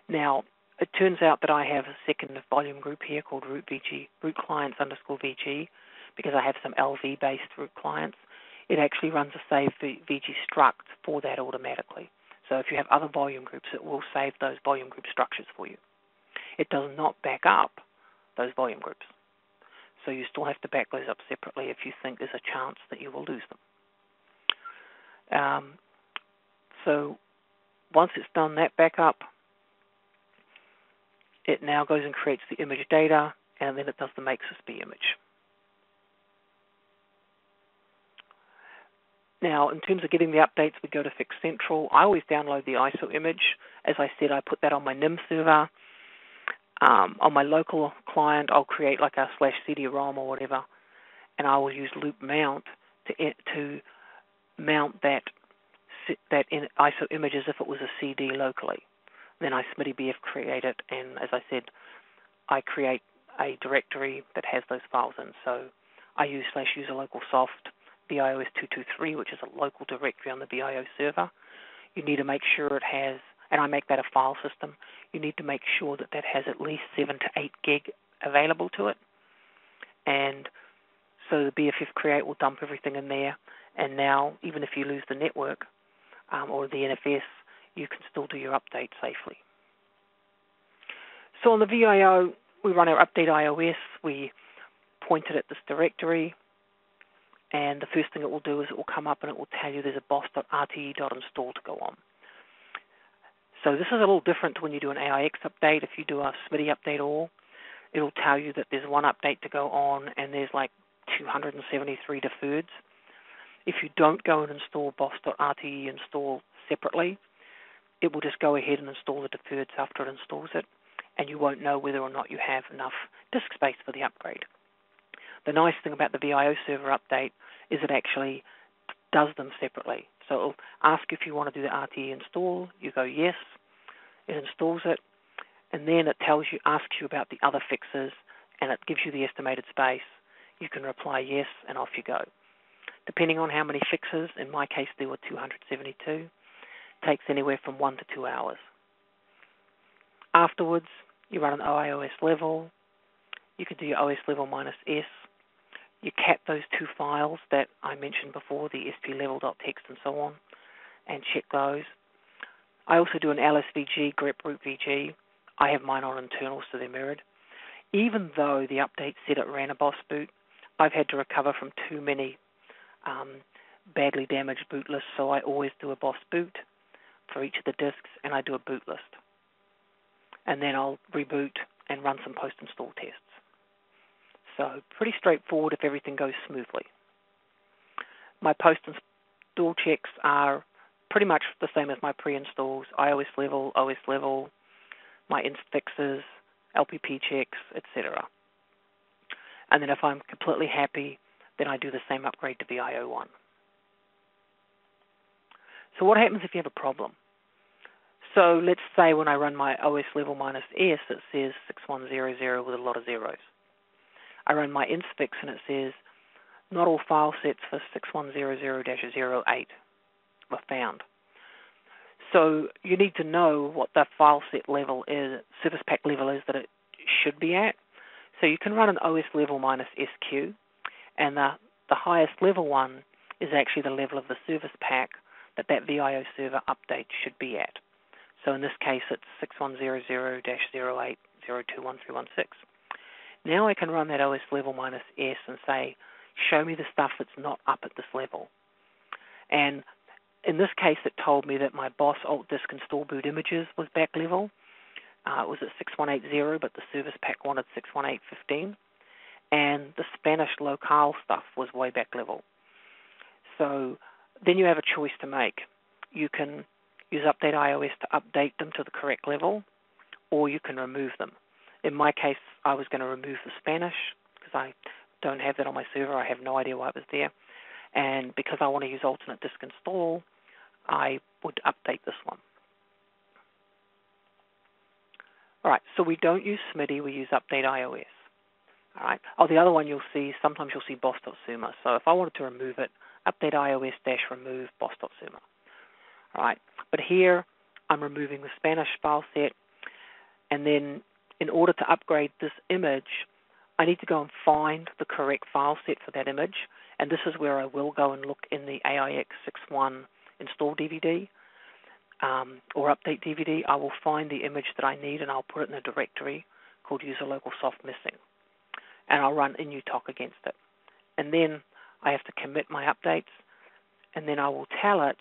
Now, it turns out that I have a second volume group here called root clients_VG, because I have some LV-based root clients. It actually runs a save VG struct for that automatically. So if you have other volume groups, it will save those volume group structures for you. It does not back up those volume groups. So you still have to back those up separately if you think there's a chance that you will lose them. So once it's done that backup, it now goes and creates the image data, and then it does the makesysp image. Now, in terms of getting the updates, we go to Fix Central. I always download the ISO image. As I said, I put that on my NIM server. On my local client, I'll create like a /CD-ROM or whatever, and I will use loop mount to mount that ISO image as if it was a CD locally. Then I SMTBF create it, and as I said, I create a directory that has those files in. So I use /userlocalsoft VIOS223, which is a local directory on the VIO server. You need to make sure it has, and I make that a file system, you need to make sure that that has at least 7 to 8 gig available to it. And so the BFF create will dump everything in there, and now even if you lose the network or the NFS, you can still do your update safely. So on the VIO, we run our update iOS. We point it at this directory, and the first thing it will do is it will come up and it will tell you there's a boss.rte.install to go on. So this is a little different to when you do an AIX update. If you do a SMTI update all, it'll tell you that there's one update to go on and there's like 273 deferreds. If you don't go and install boss.rte install separately, it will just go ahead and install the deferreds after it installs it, and you won't know whether or not you have enough disk space for the upgrade. The nice thing about the VIO server update is it actually does them separately. So it'll ask you if you want to do the RTE install. You go yes, it installs it, and then it asks you about the other fixes, and it gives you the estimated space. You can reply yes, and off you go. Depending on how many fixes, in my case there were 272, takes anywhere from 1 to 2 hours. Afterwards, you run an OIOS level. You can do your OS level -S. You cap those two files that I mentioned before, the splevel.txt and so on, and check those. I also do an LSVG, grep root VG. I have mine on internal, so they're mirrored. Even though the update said it ran a BOS boot, I've had to recover from too many badly damaged boot lists, so I always do a BOS boot for each of the disks, and I do a boot list. And then I'll reboot and run some post-install tests. So pretty straightforward if everything goes smoothly. My post-install checks are pretty much the same as my pre-installs: iOS level, OS level, my inst fixes, LPP checks, etc. And then if I'm completely happy, then I do the same upgrade to VIO1. So what happens if you have a problem? So let's say when I run my OS level -S, it says 6100 with a lot of zeros. I run my instafix and it says not all file sets for 6100-08 were found. So you need to know what the file set level is, service pack level is that it should be at. So you can run an OS level -SQ, and the highest level one is actually the level of the service pack that VIO server update should be at. So in this case, it's 6100-08021316. Now I can run that OS level -S and say, show me the stuff that's not up at this level. And in this case, it told me that my BOS alt disk install boot images was back level. It was at 6180, but the service pack wanted 61815. And the Spanish locale stuff was way back level. So then you have a choice to make. You can use Update iOS to update them to the correct level, or you can remove them. In my case, I was going to remove the Spanish because I don't have that on my server. I have no idea why it was there. And because I want to use alternate disk install, I would update this one. All right, so we don't use SMIDI, we use Update iOS. All right. Oh, the other one sometimes you'll see boss.suma. So if I wanted to remove it, Update iOS -remove boss.suma. All right, but here I'm removing the Spanish file set, and then in order to upgrade this image, I need to go and find the correct file set for that image, and this is where I will go and look in the AIX61 install DVD or update DVD. I will find the image that I need, and I'll put it in a directory called user local soft missing, and I'll run inutoc against it. And then I have to commit my updates, and then I will tell it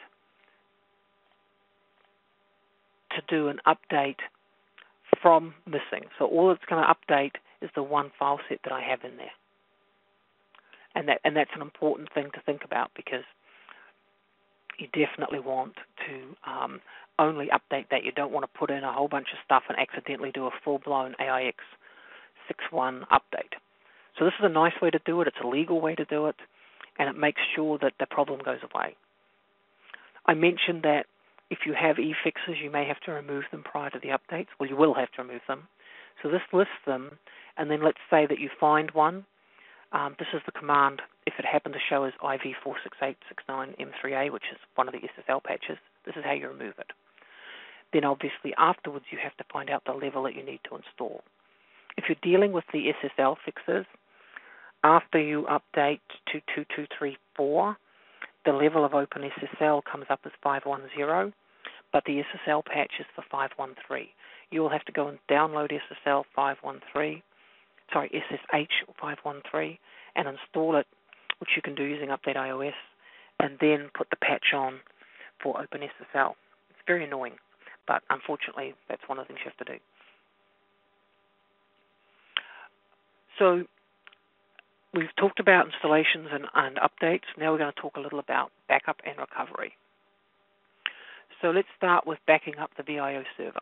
to do an update from missing. So all it's going to update is the one file set that I have in there. And that's an important thing to think about, because you definitely want to only update that. You don't want to put in a whole bunch of stuff and accidentally do a full-blown AIX61 update. So this is a nice way to do it. It's a legal way to do it, and it makes sure that the problem goes away. I mentioned that if you have e-fixes, you may have to remove them prior to the updates. Well, you will have to remove them. So this lists them, and then let's say that you find one. This is the command if it happened to show as IV46869M3A, which is one of the SSL patches. This is how you remove it. Then obviously afterwards you have to find out the level that you need to install. If you're dealing with the SSL fixes, after you update to 2234, the level of OpenSSL comes up as 510, but the SSL patch is for 513. You will have to go and download SSH 513, and install it, which you can do using Update iOS, and then put the patch on for OpenSSL. It's very annoying, but unfortunately that's one of the things you have to do. So we've talked about installations and updates. Now we're going to talk a little about backup and recovery. So let's start with backing up the VIO server.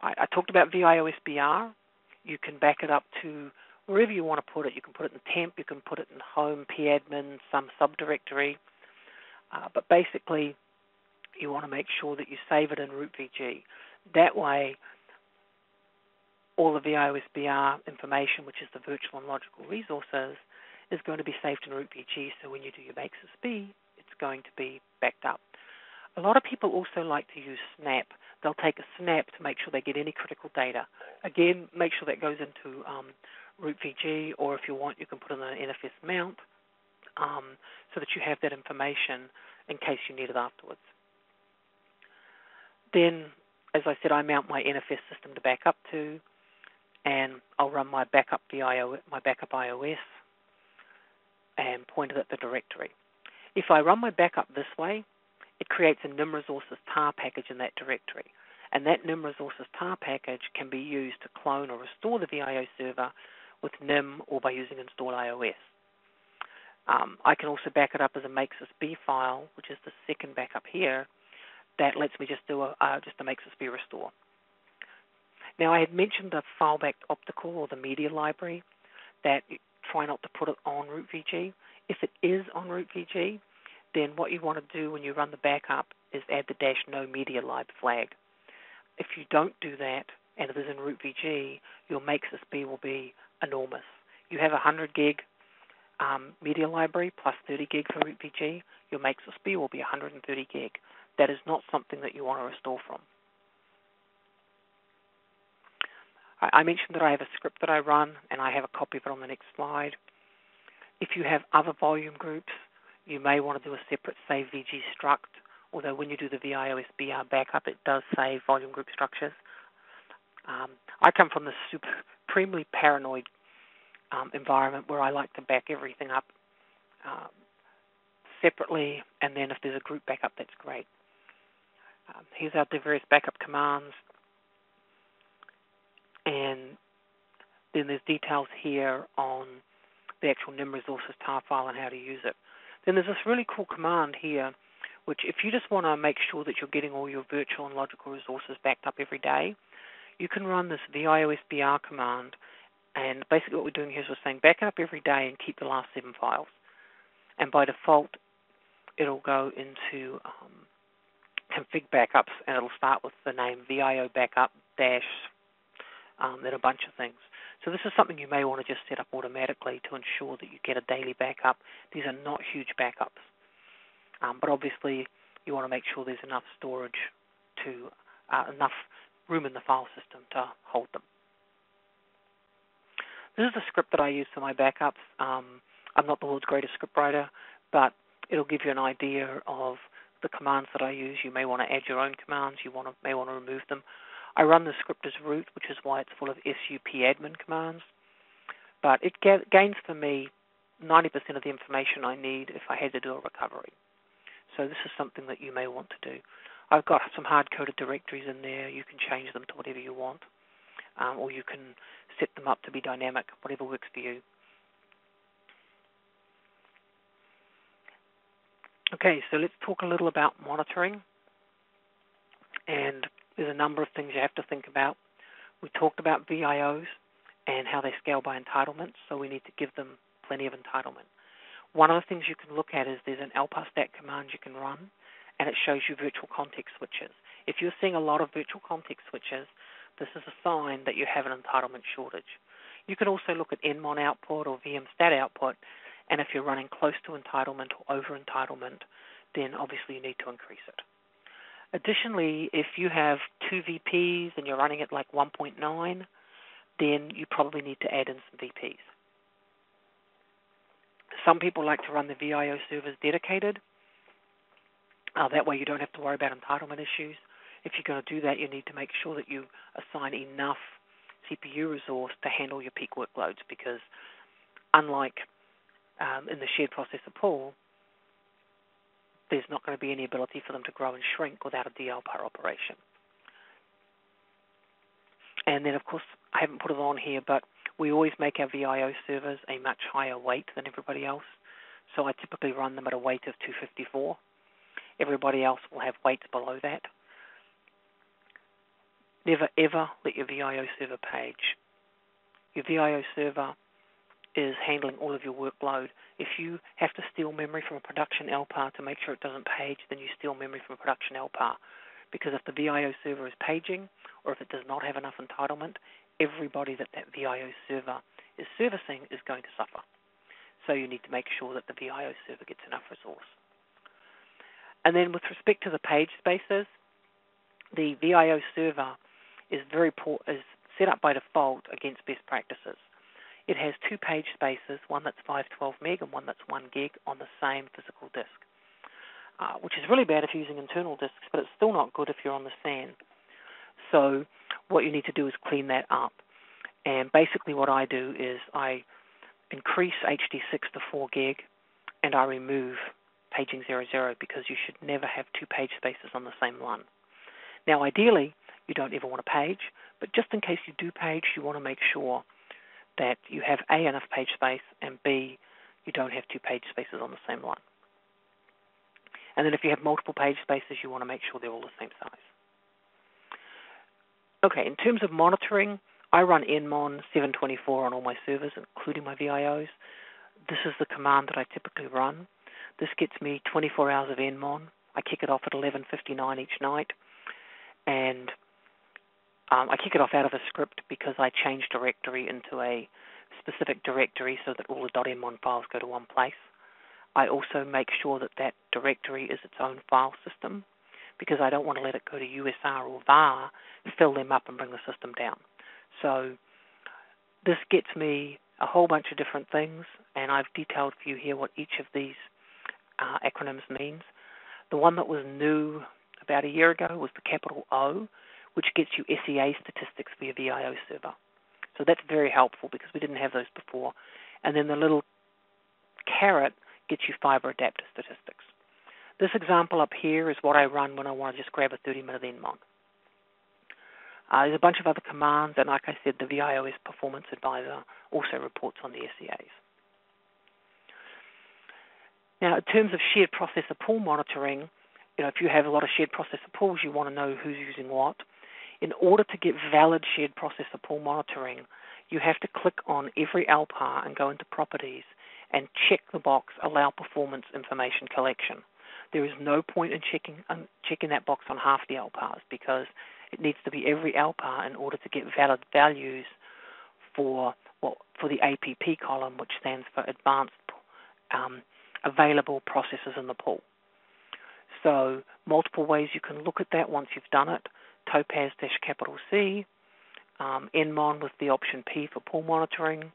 I talked about VIOS BR. You can back it up to wherever you want to put it. You can put it in temp, you can put it in home, padmin, some subdirectory. But basically, you want to make sure that you save it in root VG. That way, all the VIOS-BR information, which is the virtual and logical resources, is going to be saved in root VG, so when you do your makesysb, it's going to be backed up. A lot of people also like to use snap. They'll take a snap to make sure they get any critical data. Again, make sure that goes into root VG, or if you want, you can put in an NFS mount so that you have that information in case you need it afterwards. Then, as I said, I mount my NFS system to back up to, and I'll run my backup IOS and point it at the directory. If I run my backup this way, it creates a NIM resources tar package in that directory, and that NIM resources tar package can be used to clone or restore the VIO server with NIM or by using install iOS. I can also back it up as a makesysb file, which is the second backup here. That lets me just do a makesysb restore. Now, I had mentioned the file-backed optical or the media library, that you try not to put it on root VG. If it is on root VG, then what you want to do when you run the backup is add the -no media lib flag. If you don't do that, and it is in root VG, your makesysb will be enormous. You have 100 gig media library plus 30 gig for root VG, your makesysb will be 130 gig. That is not something that you want to restore from. I mentioned that I have a script that I run, and I have a copy of it on the next slide. If you have other volume groups, you may want to do a separate save VG struct, although when you do the VIOS-BR backup, it does save volume group structures. I come from this supremely paranoid environment where I like to back everything up separately, and then if there's a group backup, that's great. Here's our various backup commands, and then there's details here on the actual NIM resources tar file and how to use it. Then there's this really cool command here, which if you just want to make sure that you're getting all your virtual and logical resources backed up every day, you can run this viosbr command, and basically what we're doing here is we're saying back it up every day and keep the last 7 files. And by default, it'll go into config backups, and it'll start with the name VIO backup dash, then a bunch of things. So this is something you may want to just set up automatically to ensure that you get a daily backup. These are not huge backups, but obviously you want to make sure there's enough storage to, enough room in the file system to hold them. This is the script that I use for my backups. I'm not the world's greatest scriptwriter, but it'll give you an idea of the commands that I use. You may want to add your own commands. You may want to remove them. I run the script as root, which is why it's full of supadmin commands. But it gains for me 90% of the information I need if I had to do a recovery. So this is something that you may want to do. I've got some hard-coded directories in there. You can change them to whatever you want, or you can set them up to be dynamic, whatever works for you. Okay, so let's talk a little about monitoring. And there's a number of things you have to think about. We talked about VIOs and how they scale by entitlement, so we need to give them plenty of entitlement. One of the things you can look at is there's an lparstat command you can run, and it shows you virtual context switches. If you're seeing a lot of virtual context switches, this is a sign that you have an entitlement shortage. You can also look at nmon output or vmstat output, and if you're running close to entitlement or over entitlement, then obviously you need to increase it. Additionally, if you have 2 VPs and you're running at like 1.9, then you probably need to add in some VPs. Some people like to run the VIO servers dedicated. That way you don't have to worry about entitlement issues. If you're going to do that, you need to make sure that you assign enough CPU resource to handle your peak workloads, because unlike in the shared processor pool, there's not going to be any ability for them to grow and shrink without a DL per operation. And then, of course, I haven't put it on here, but we always make our VIO servers a much higher weight than everybody else. So I typically run them at a weight of 254. Everybody else will have weights below that. Never, ever let your VIO server page. Your VIO server is handling all of your workload. If you have to steal memory from a production LPAR to make sure it doesn't page than you steal memory from a production LPAR. Because if the VIO server is paging, or if it does not have enough entitlement, everybody that VIO server is servicing is going to suffer. So you need to make sure that the VIO server gets enough resource. And then with respect to the page spaces, the VIO server is set up by default against best practices. It has 2 page spaces, one that's 512 meg and one that's 1 gig on the same physical disk, which is really bad if you're using internal disks, but it's still not good if you're on the SAN. So what you need to do is clean that up. And basically what I do is I increase HD6 to 4 gig and I remove paging 00 because you should never have 2 page spaces on the same one. Now ideally you don't ever want to page, but just in case you do page, you want to make sure that you have A, enough page space, and B, you don't have 2 page spaces on the same one. And then if you have multiple page spaces, you want to make sure they're all the same size. Okay, in terms of monitoring, I run nmon 724 on all my servers, including my VIOs. This is the command that I typically run. This gets me 24 hours of nmon. I kick it off at 11:59 each night, and I kick it off out of a script because I change directory into a specific directory so that all the .nmon files go to one place. I also make sure that that directory is its own file system because I don't want to let it go to USR or var, fill them up and bring the system down. So this gets me a whole bunch of different things, and I've detailed for you here what each of these acronyms means. The one that was new about a year ago was the capital O, which gets you SEA statistics for your VIO server. So that's very helpful because we didn't have those before. And then the little caret gets you fiber adapter statistics. This example up here is what I run when I want to just grab a 30-minute nmon. There's a bunch of other commands, and like I said, the VIOS Performance Advisor also reports on the SEAs. Now, in terms of shared processor pool monitoring, if you have a lot of shared processor pools, you want to know who's using what. In order to get valid shared processor pool monitoring, you have to click on every LPAR and go into Properties and check the box Allow Performance Information Collection. There is no point in checking that box on half the LPARs because it needs to be every LPAR in order to get valid values for the APP column, which stands for Advanced Available Processors in the Pool. So multiple ways you can look at that once you've done it. Topaz-C, nmon with the option P for pool monitoring.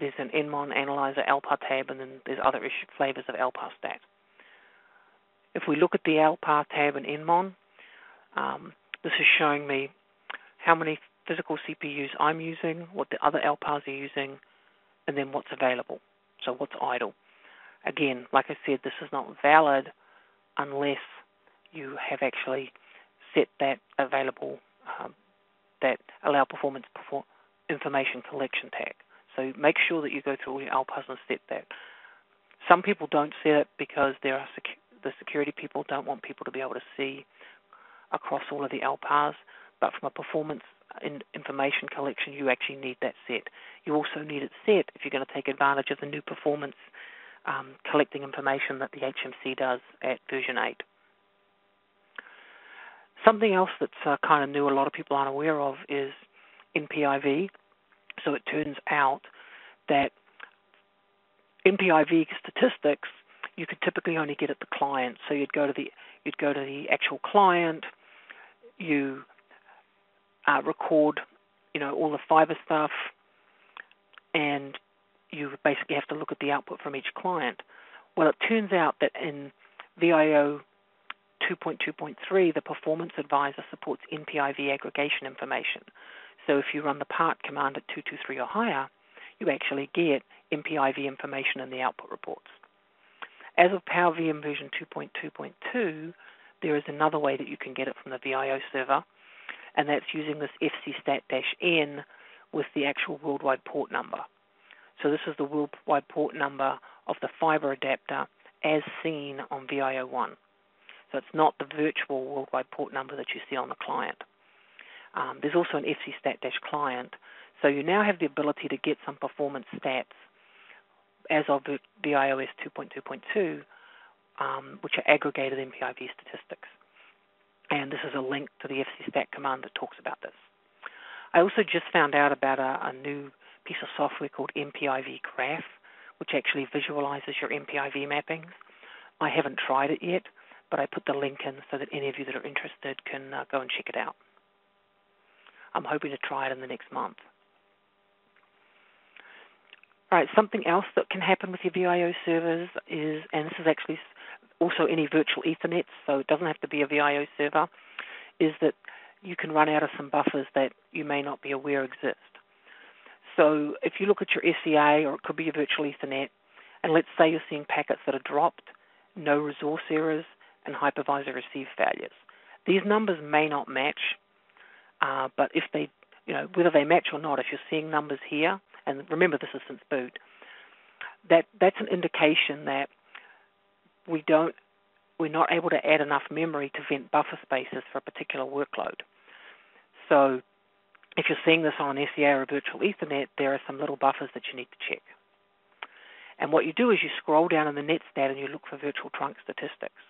There's an nmon analyzer LPAR tab, and then there's other flavors of LPAR stat. If we look at the LPAR tab in nmon, this is showing me how many physical CPUs I'm using, what the other LPARs are using, and then what's available, so what's idle. Again, like I said, this is not valid unless you have actually set that available, that Allow Performance Information Collection tag. So make sure that you go through all your LPARs and set that. Some people don't set it because the security people don't want people to be able to see across all of the LPARs, but from a performance information collection, you actually need that set. You also need it set if you're going to take advantage of the new performance collecting information that the HMC does at version 8. Something else that's kind of new, a lot of people aren't aware of, is NPIV. So it turns out that NPIV statistics you could typically only get at the client. So you'd go to the actual client, you record, all the fiber stuff, and you basically have to look at the output from each client. Well, it turns out that in VIO 2.2.3, the Performance Advisor supports NPIV aggregation information. So if you run the part command at 223 or higher, you actually get NPIV information in the output reports. As of PowerVM version 2.2.2, there is another way that you can get it from the VIO server, and that's using this fcstat-n with the actual worldwide port number. So this is the worldwide port number of the fiber adapter as seen on VIO1. So it's not the virtual worldwide port number that you see on the client. There's also an fcstat-client. So you now have the ability to get some performance stats
as of VIOS 2.2.2, which are aggregated MPIV statistics. And this is a link to the fcstat command that talks about this. I also just found out about a new piece of software called MPIV Graph, which actually visualizes your MPIV mappings. I haven't tried it yet, but I put the link in so that any of you that are interested can go and check it out. I'm hoping to try it in the next month. All right, something else that can happen with your VIO servers is, and this is actually also any virtual Ethernet, so it doesn't have to be a VIO server, is that you can run out of some buffers that you may not be aware exist. So if you look at your SEA, or it could be your virtual Ethernet, and let's say you're seeing packets that are dropped, no resource errors, and hypervisor receive failures. These numbers may not match, but if they, whether they match or not, if you're seeing numbers here, and remember this is since boot, that's an indication that we're not able to add enough memory to vent buffer spaces for a particular workload. So if you're seeing this on an SEA or a virtual Ethernet, there are some little buffers that you need to check. And what you do is you scroll down in the netstat and you look for virtual trunk statistics.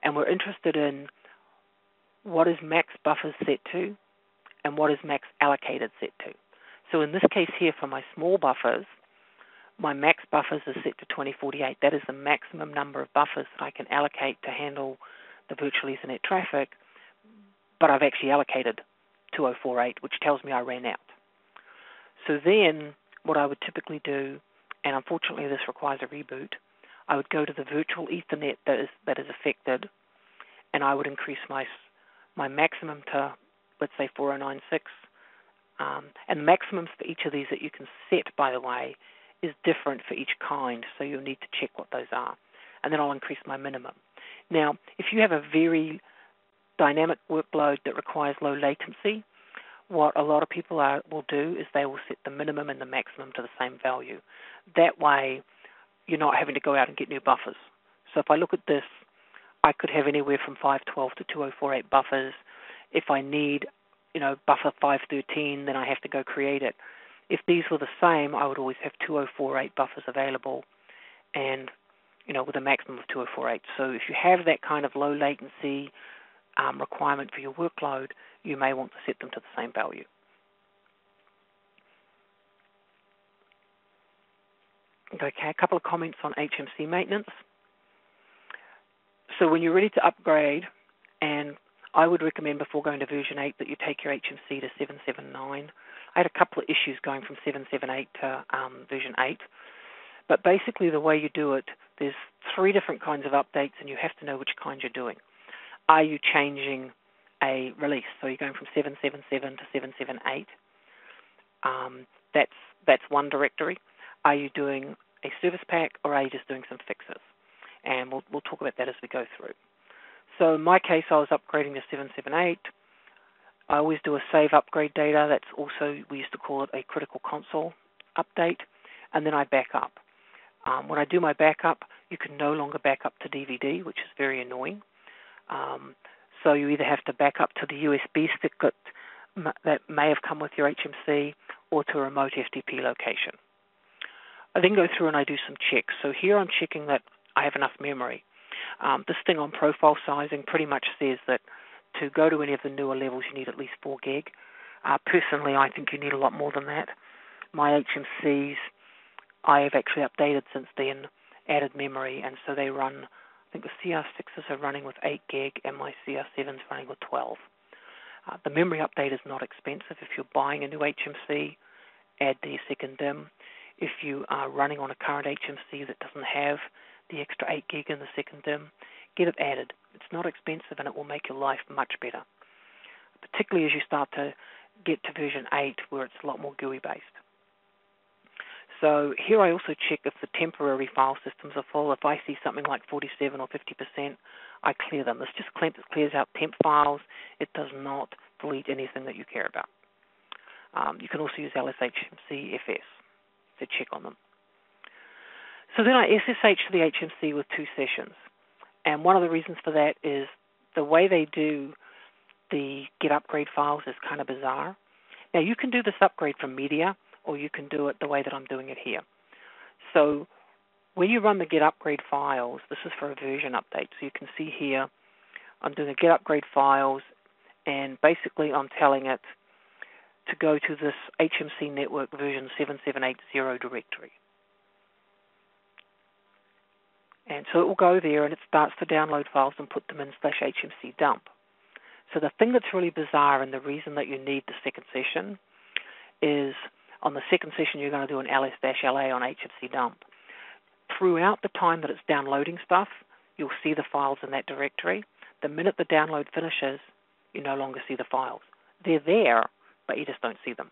And we're interested in what is max buffers set to and what is max allocated set to. So in this case here, for my small buffers, my max buffers is set to 2048. That is the maximum number of buffers that I can allocate to handle the virtual Ethernet traffic, but I've actually allocated 2048, which tells me I ran out. So then what I would typically do, and unfortunately this requires a reboot, I would go to the virtual Ethernet that is affected, and I would increase my maximum to, let's say, 4096. And the maximums for each of these that you can set, by the way, is different for each kind, so you'll need to check what those are. And then I'll increase my minimum. Now, if you have a very dynamic workload that requires low latency, what a lot of people will do is they will set the minimum and the maximum to the same value. That way, you're not having to go out and get new buffers. So if I look at this, I could have anywhere from 512 to 2048 buffers. If I need, buffer 513, then I have to go create it. If these were the same, I would always have 2048 buffers available, and with a maximum of 2048. So if you have that kind of low latency requirement for your workload, you may want to set them to the same value. Okay, a couple of comments on HMC maintenance. So when you're ready to upgrade, and I would recommend before going to version 8 that you take your HMC to 7.7.9. I had a couple of issues going from 7.7.8 to version 8. But basically the way you do it, there's 3 different kinds of updates, and you have to know which kind you're doing. Are you changing a release? So you're going from 7.7.7 to 7.7.8. That's one directory. Are you doing a service pack, or are you just doing some fixes? And we'll talk about that as we go through. So in my case, I was upgrading to 7.7.8. I always do a save upgrade data. That's also, we used to call it a critical console update. And then I back up. When I do my backup, you can no longer back up to DVD, which is very annoying. So you either have to back up to the USB stick that may have come with your HMC, or to a remote FTP location. I then go through and I do some checks. So here I'm checking that I have enough memory. This thing on profile sizing pretty much says that to go to any of the newer levels, you need at least 4 gig. Personally, I think you need a lot more than that. My HMCs, I have actually updated since then, added memory, and so they run, I think the CR6s are running with 8 gig, and my CR7's running with 12. The memory update is not expensive. If you're buying a new HMC, add the second DIMM. If you are running on a current HMC that doesn't have the extra 8 gig in the second DIMM, get it added. It's not expensive, and it will make your life much better, particularly as you start to get to version 8, where it's a lot more GUI based. So here I also check if the temporary file systems are full. If I see something like 47 or 50%, I clear them. This just clears out temp files. It does not delete anything that you care about. You can also use LSHMC-FS to check on them. So then I SSH to the HMC with 2 sessions. And one of the reasons for that is the way they do the get upgrade files is kind of bizarre. Now, you can do this upgrade from media, or you can do it the way that I'm doing it here.
So when you run the get upgrade files, this is for a version update. So you can see here, I'm doing a get upgrade files, and basically I'm telling it to go to this HMC network version 7780 directory. And so it will go there and it starts to download files and put them in /HMC dump. So the thing that's really bizarre, and the reason that you need the second session, is on the second session you're going to do an ls-la on HMC dump. Throughout the time that it's downloading stuff, you'll see the files in that directory. The minute the download finishes, you no longer see the files. They're there, but you just don't see them.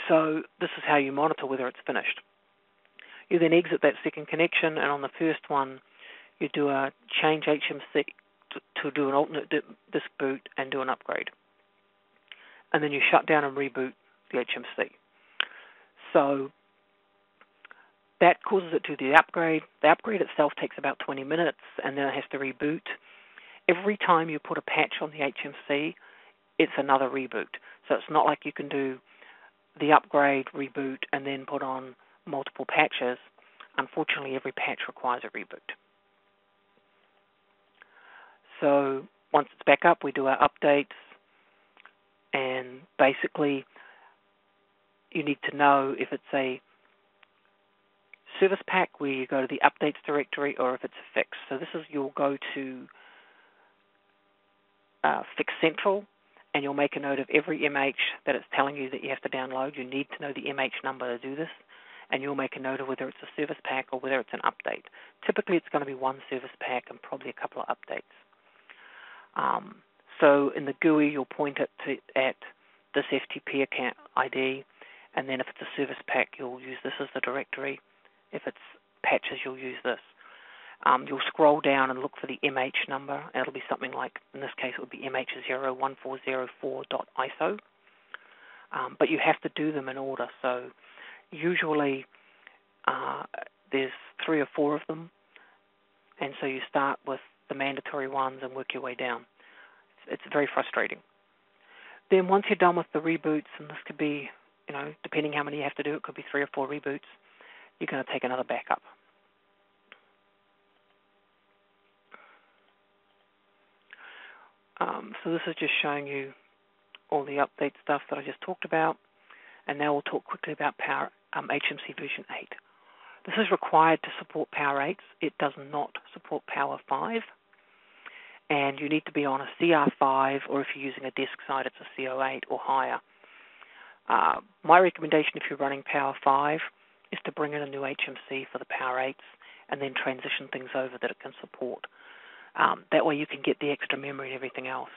So this is how you monitor whether it's finished. You then exit that second connection, and on the first one, you do a change HMC to do an alternate disk boot and do an upgrade. And then you shut down and reboot the HMC. So that causes it to do the upgrade. The upgrade itself takes about 20 minutes, and then it has to reboot. Every time you put a patch on the HMC, it's another reboot. So it's not like you can do the upgrade, reboot, and then put on multiple patches. Unfortunately, every patch requires a reboot. So once it's back up, we do our updates, and basically you need to know if it's a service pack where you go to the updates directory or if it's a fix. So this is, you'll go to Fix Central, and you'll make a note of every MH that it's telling you that you have to download. You need to know the MH number to do this, and you'll make a note of whether it's a service pack or whether it's an update. Typically it's going to be one service pack and probably a couple of updates. So in the GUI you'll point it at this FTP account ID, and then if it's a service pack you'll use this as the directory. If it's patches you'll use this. You'll scroll down and look for the MH number, and it'll be something like, in this case it would be MH01404.ISO. But you have to do them in order. So usually there's 3 or 4 of them, and so you start with the mandatory ones and work your way down. It's very frustrating. Then once you're done with the reboots, and this could be, depending how many you have to do, it could be 3 or 4 reboots, you're going to take another backup. So this is just showing you all the update stuff that I just talked about, and now we'll talk quickly about Power HMC version 8. This is required to support Power 8. It does not support Power 5, and you need to be on a CR5, or if you're using a disk side, it's a CO8 or higher. My recommendation if you're running Power 5 is to bring in a new HMC for the Power 8s and then transition things over that it can support. That way you can get the extra memory and everything else.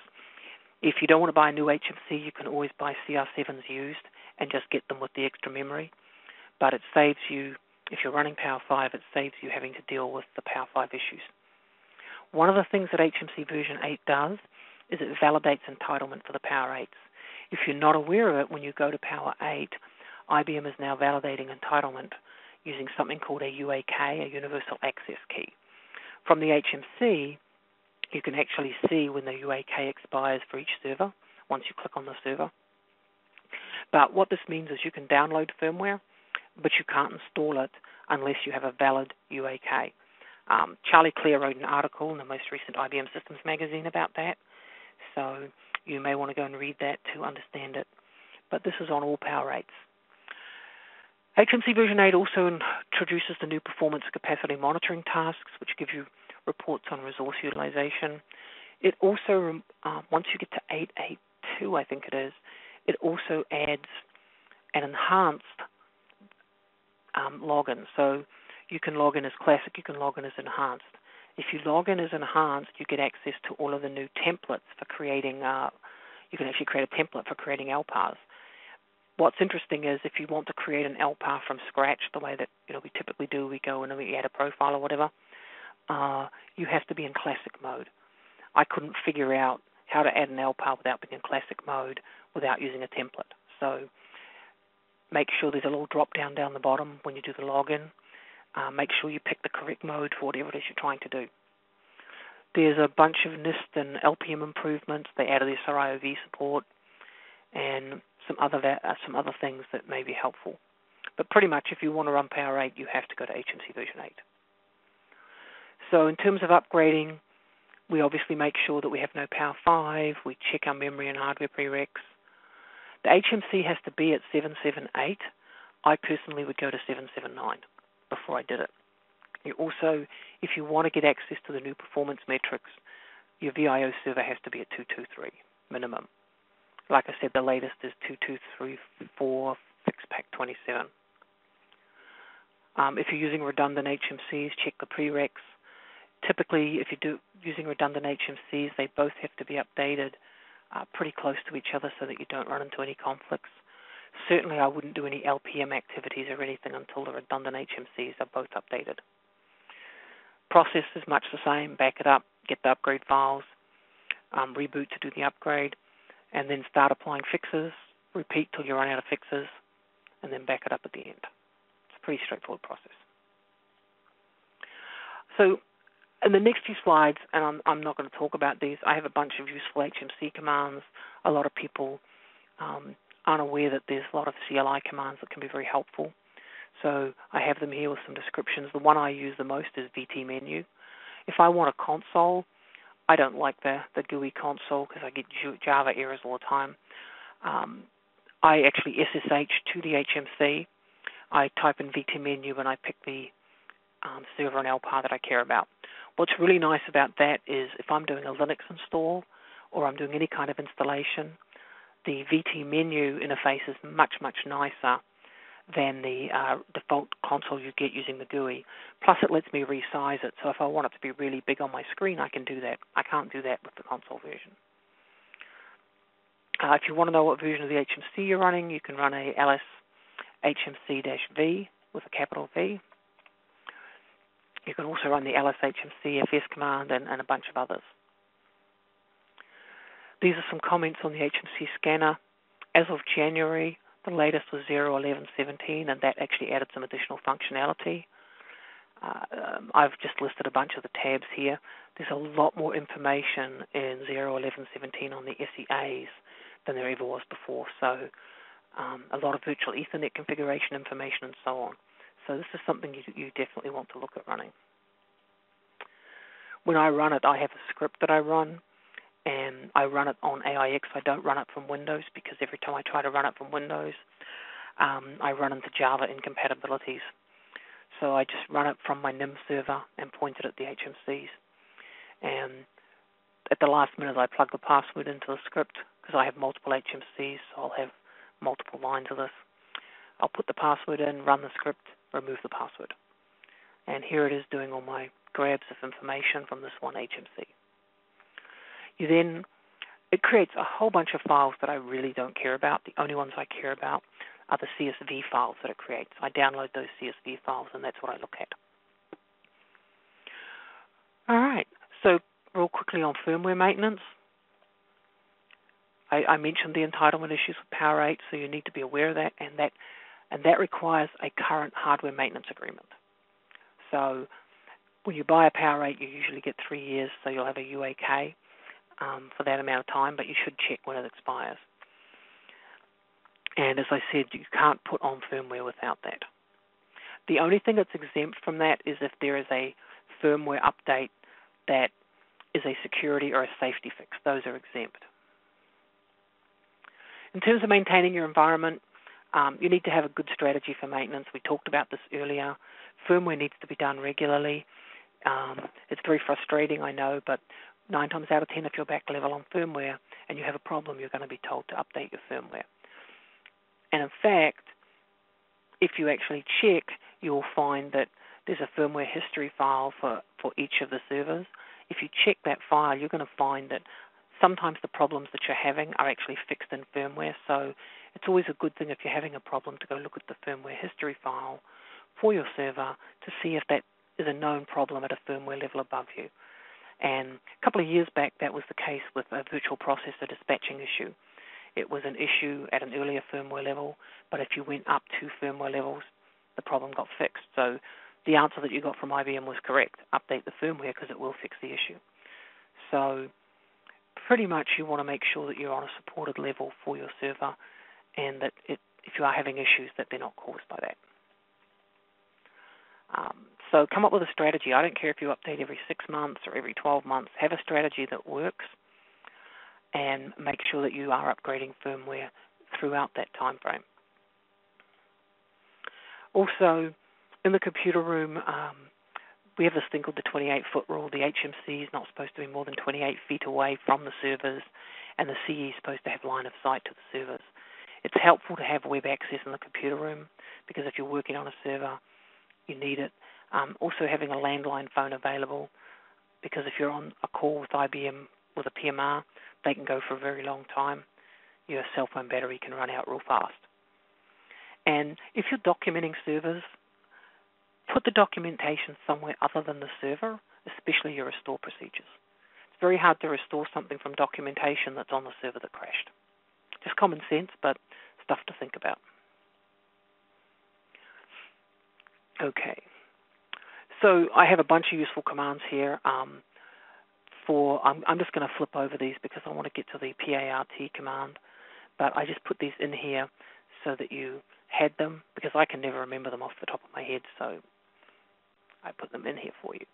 If you don't want to buy a new HMC, you can always buy CR7s used and just get them with the extra memory. But it saves you, if you're running Power 5, it saves you having to deal with the Power 5 issues. One of the things that HMC version 8 does is it validates entitlement for the Power 8s. If you're not aware of it, when you go to Power 8, IBM is now validating entitlement using something called a UAK, a Universal Access Key. From the HMC, you can actually see when the UAK expires for each server once you click on the server. But what this means is you can download firmware, but you can't install it unless you have a valid UAK. Charlie Clear wrote an article in the most recent IBM Systems magazine about that, so you may want to go and read that to understand it. But this is on all Power 8s. HMC version 8 also introduces the new performance capacity monitoring tasks, which give you reports on resource utilization. It also, once you get to 8.8.2, I think it is, it also adds an enhanced login. So you can log in as classic, you can log in as enhanced. If you log in as enhanced, you get access to all of the new templates for creating, you can actually create a template for creating LPARs. What's interesting is if you want to create an LPAR from scratch, the way that we typically do, we go in and we add a profile or whatever, you have to be in classic mode. I couldn't figure out how to add an LPAR without being in classic mode without using a template. So make sure there's a little drop down the bottom when you do the login. Make sure you pick the correct mode for whatever it is you're trying to do. There's a bunch of NIST and LPM improvements. They added SRIOV support and some other things that may be helpful.
But pretty much if you want to run Power 8, you have to go to HMC version 8. So in terms of upgrading, we obviously make sure that we have no Power 5. We check our memory and hardware prereqs. The HMC has to be at 778. I personally would go to 779 before I did it. You also, if you want to get access to the new performance metrics, your VIOS server has to be at 223 minimum. Like I said, the latest is 2234 FixPack 27. If you're using redundant HMCs, check the prereqs. Typically, if you're using redundant HMCs, they both have to be updated pretty close to each other so that you don't run into any conflicts. Certainly, I wouldn't do any LPM activities or anything until the redundant HMCs are both updated. Process is much the same. Back it up, get the upgrade files, reboot to do the upgrade, and then start applying fixes. Repeat till you run out of fixes, and then back it up at the end. It's a pretty straightforward process. So in the next few slides, and I'm not going to talk about these, I have a bunch of useful HMC commands. A lot of people aren't aware that there's a lot of CLI commands that can be very helpful. So I have them here with some descriptions. The one I use the most is VT menu. If I want a console, I don't like the GUI console because I get Java errors all the time. I actually SSH to the HMC. I type in VT menu and I pick the server and LPAR that I care about. What's really nice about that is if I'm doing a Linux install or I'm doing any kind of installation, the VT menu interface is much, much nicer than the default console you get using the GUI. Plus it lets me resize it, so if I want it to be really big on my screen, I can do that. I can't do that with the console version. If you want to know what version of the HMC you're running, you can run a ls HMC-V with a capital V. You can also run the ls HMC FS command and a bunch of others. These are some comments on the HMC scanner. As of January, the latest was 0.11.17, and that actually added some additional functionality. I've just listed a bunch of the tabs here. There's a lot more information in 0.11.17 on the SEAs than there ever was before. So a lot of virtual Ethernet configuration information and so on. So this is something you definitely want to look at running. When I run it, I have a script that I run, and I run it on AIX. I don't run it from Windows because every time I try to run it from Windows, I run into Java incompatibilities. So I just run it from my NIM server and point it at the HMCs. And at the last minute, I plug the password into the script because I have multiple HMCs, so I'll have multiple lines of this. I'll put the password in, run the script, remove the password. And here it is doing all my grabs of information from this one HMC. It creates a whole bunch of files that I really don't care about. The only ones I care about are the CSV files that it creates. I download those CSV files, and that's what I look at. All right, so real quickly on firmware maintenance. I mentioned the entitlement issues with Power 8, so you need to be aware of that, and that requires a current hardware maintenance agreement. So when you buy a Power 8, you usually get 3 years, so you'll have a UAK for that amount of time, but you should check when it expires. And as I said, you can't put on firmware without that. The only thing that's exempt from that is if there is a firmware update that is a security or a safety fix. Those are exempt. In terms of maintaining your environment, you need to have a good strategy for maintenance. We talked about this earlier. Firmware needs to be done regularly. It's very frustrating, I know, but 9 times out of 10, if you're back level on firmware and you have a problem, you're going to be told to update your firmware. And in fact, if you actually check, you'll find that there's a firmware history file for each of the servers. If you check that file, you're going to find that sometimes the problems that you're having are actually fixed in firmware. So it's always a good thing if you're having a problem to go look at the firmware history file for your server to see if that is a known problem at a firmware level above you. And a couple of years back, that was the case with a virtual processor dispatching issue. It was an issue at an earlier firmware level, but if you went up 2 firmware levels, the problem got fixed. So the answer that you got from IBM was correct. Update the firmware because it will fix the issue. So pretty much you want to make sure that you're on a supported level for your server and that if you are having issues, that they're not caused by that.
So come up with a strategy. I don't care if you update every 6 months or every 12 months. Have a strategy that works and make sure that you are upgrading firmware throughout that time frame. Also, in the computer room, we have this thing called the 28-foot rule. The HMC is not supposed to be more than 28 feet away from the servers, and the CE is supposed to have line of sight to the servers. It's helpful to have web access in the computer room because if you're working on a server, you need it. Also having a landline phone available, because if you're on a call with IBM with a PMR, they can go for a very long time. Your cell phone battery can run out real fast. And if you're documenting servers, put the documentation somewhere other than the server, especially your restore procedures. It's very hard to restore something from documentation that's on the server that crashed. Just common sense, but stuff to think about. Okay. So I have a bunch of useful commands here. I'm just going to flip over these because I want to get to the PART command, but I just put these in here so that you had them because I can never remember them off the top of my head, so I put them in here for you.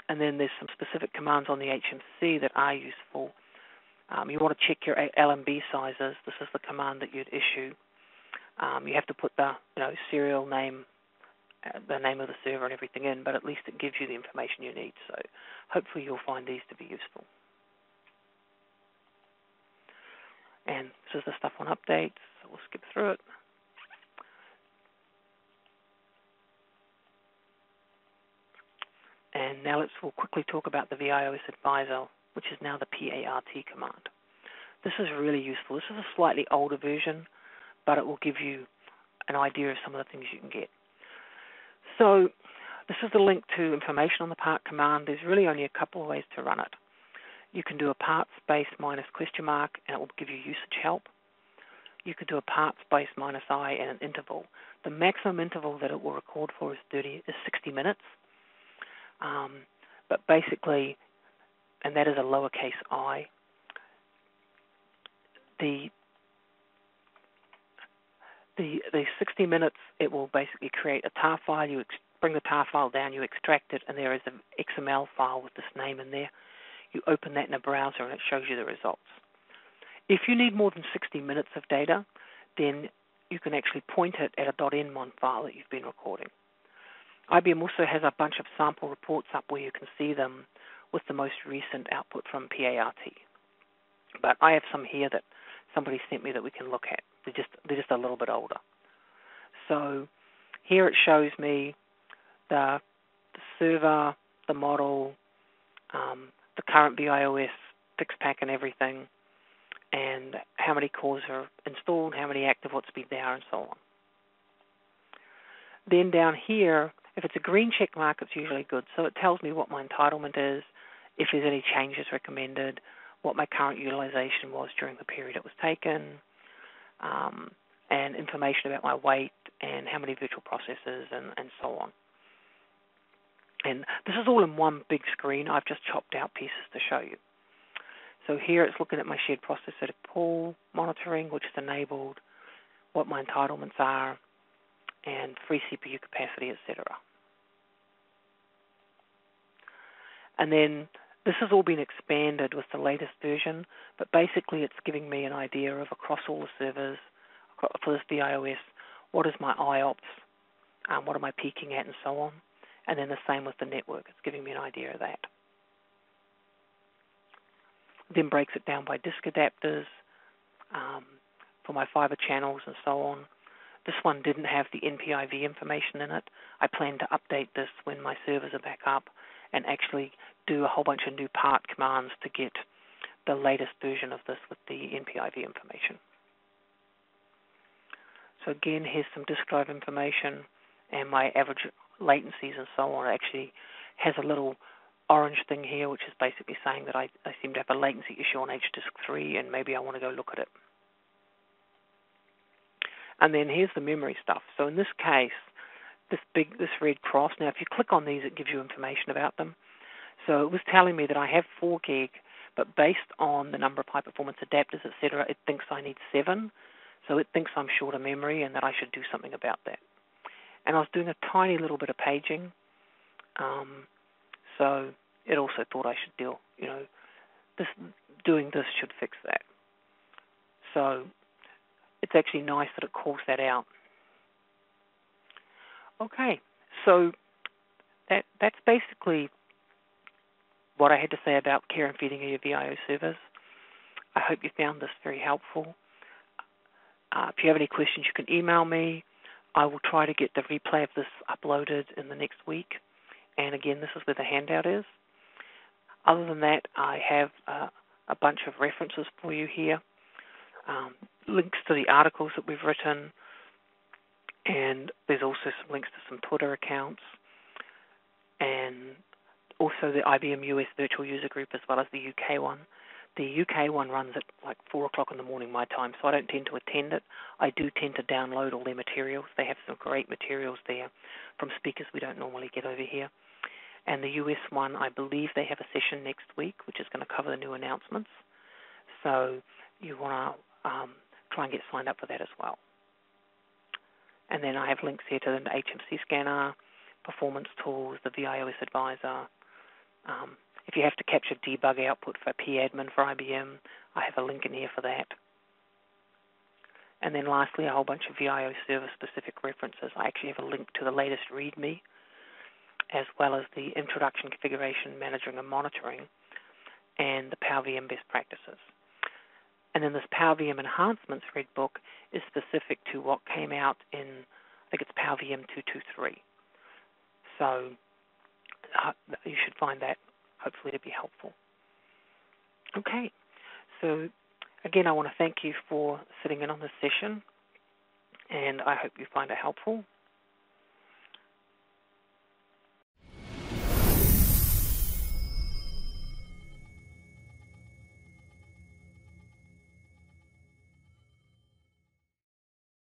And then there's some specific commands on the HMC that are useful. You want to check your LMB sizes. This is the command that you'd issue. You have to put the serial name, the name of the server and everything in, but at least it gives you the information you need. So hopefully you'll find these to be useful. And this is the stuff on updates. So we'll skip through it. And now we'll quickly talk about the VIOS advisor, which is now the PART command. This is really useful. This is a slightly older version, but it will give you an idea of some of the things you can get. So this is the link to information on the part command. There's really only a couple of ways to run it. You can do a part space minus question mark, and it will give you usage help. You could do a part space minus I and an interval. The maximum interval that it will record for is 60 minutes. But basically, and that is a lowercase I, the 60 minutes, it will basically create a tar file. You bring the tar file down, you extract it, and there is an XML file with this name in there. You open that in a browser, and it shows you the results. If you need more than 60 minutes of data, then you can actually point it at a .nmon file that you've been recording. IBM also has a bunch of sample reports up where you can see them with the most recent output from PART. But I have some here that somebody sent me that we can look at. They're just a little bit older. So here it shows me the server, the model, the current BIOS fix pack and everything, and how many cores are installed, how many active, what speed they are, and so on. Then down here, if it's a green check mark, it's usually good. So it tells me what my entitlement is, if there's any changes recommended, what my current utilization was during the period it was taken, and information about my weight and how many virtual processors and so on. And this is all in one big screen. I've just chopped out pieces to show you. So here it's looking at my shared processor pool monitoring, which is enabled, what my entitlements are, and free CPU capacity, etc. And then this has all been expanded with the latest version, but basically it's giving me an idea of across all the servers for this VIOS, what is my IOPS, what am I peaking at, and so on. And then the same with the network. It's giving me an idea of that. Then breaks it down by disk adapters for my fiber channels and so on. This one didn't have the NPIV information in it. I plan to update this when my servers are back up and actually do a whole bunch of new part commands to get the latest version of this with the NPIV information. So again, here's some disk drive information and my average latencies and so on. It actually has a little orange thing here, which is basically saying that I seem to have a latency issue on HDisk 3, and maybe I want to go look at it. And then here's the memory stuff. So in this case, this red cross, now if you click on these, it gives you information about them. So it was telling me that I have 4 gig, but based on the number of high-performance adapters, etc., it thinks I need 7. So it thinks I'm short of memory and that I should do something about that. And I was doing a tiny little bit of paging, so it also thought I should doing this should fix that. So it's actually nice that it calls that out. Okay, so that's basically what I had to say about care and feeding of your VIO servers. I hope you found this very helpful. If you have any questions, you can email me. I will try to get the replay of this uploaded in the next week. And again, this is where the handout is. Other than that, I have a bunch of references for you here, links to the articles that we've written, and there's also some links to some Twitter accounts, and also the IBM US Virtual User Group as well as the UK one. The UK one runs at like 4 o'clock in the morning my time, so I don't tend to attend it. I do tend to download all their materials. They have some great materials there from speakers we don't normally get over here. And the US one, I believe they have a session next week, which is going to cover the new announcements. So you want to try and get signed up for that as well. And then I have links here to the HMC scanner, performance tools, the VIOS advisor. If you have to capture debug output for pAdmin for IBM, I have a link in here for that. And then lastly, a whole bunch of VIO server-specific references. I actually have a link to the latest README, as well as the Introduction, Configuration, Managing, and Monitoring, and the PowerVM Best Practices. And then this PowerVM Enhancements Red Book is specific to what came out in, I think it's PowerVM 2.2.3. So you should find that hopefully to be helpful. Okay, so again, I want to thank you for sitting in on this session, and I hope you find it helpful.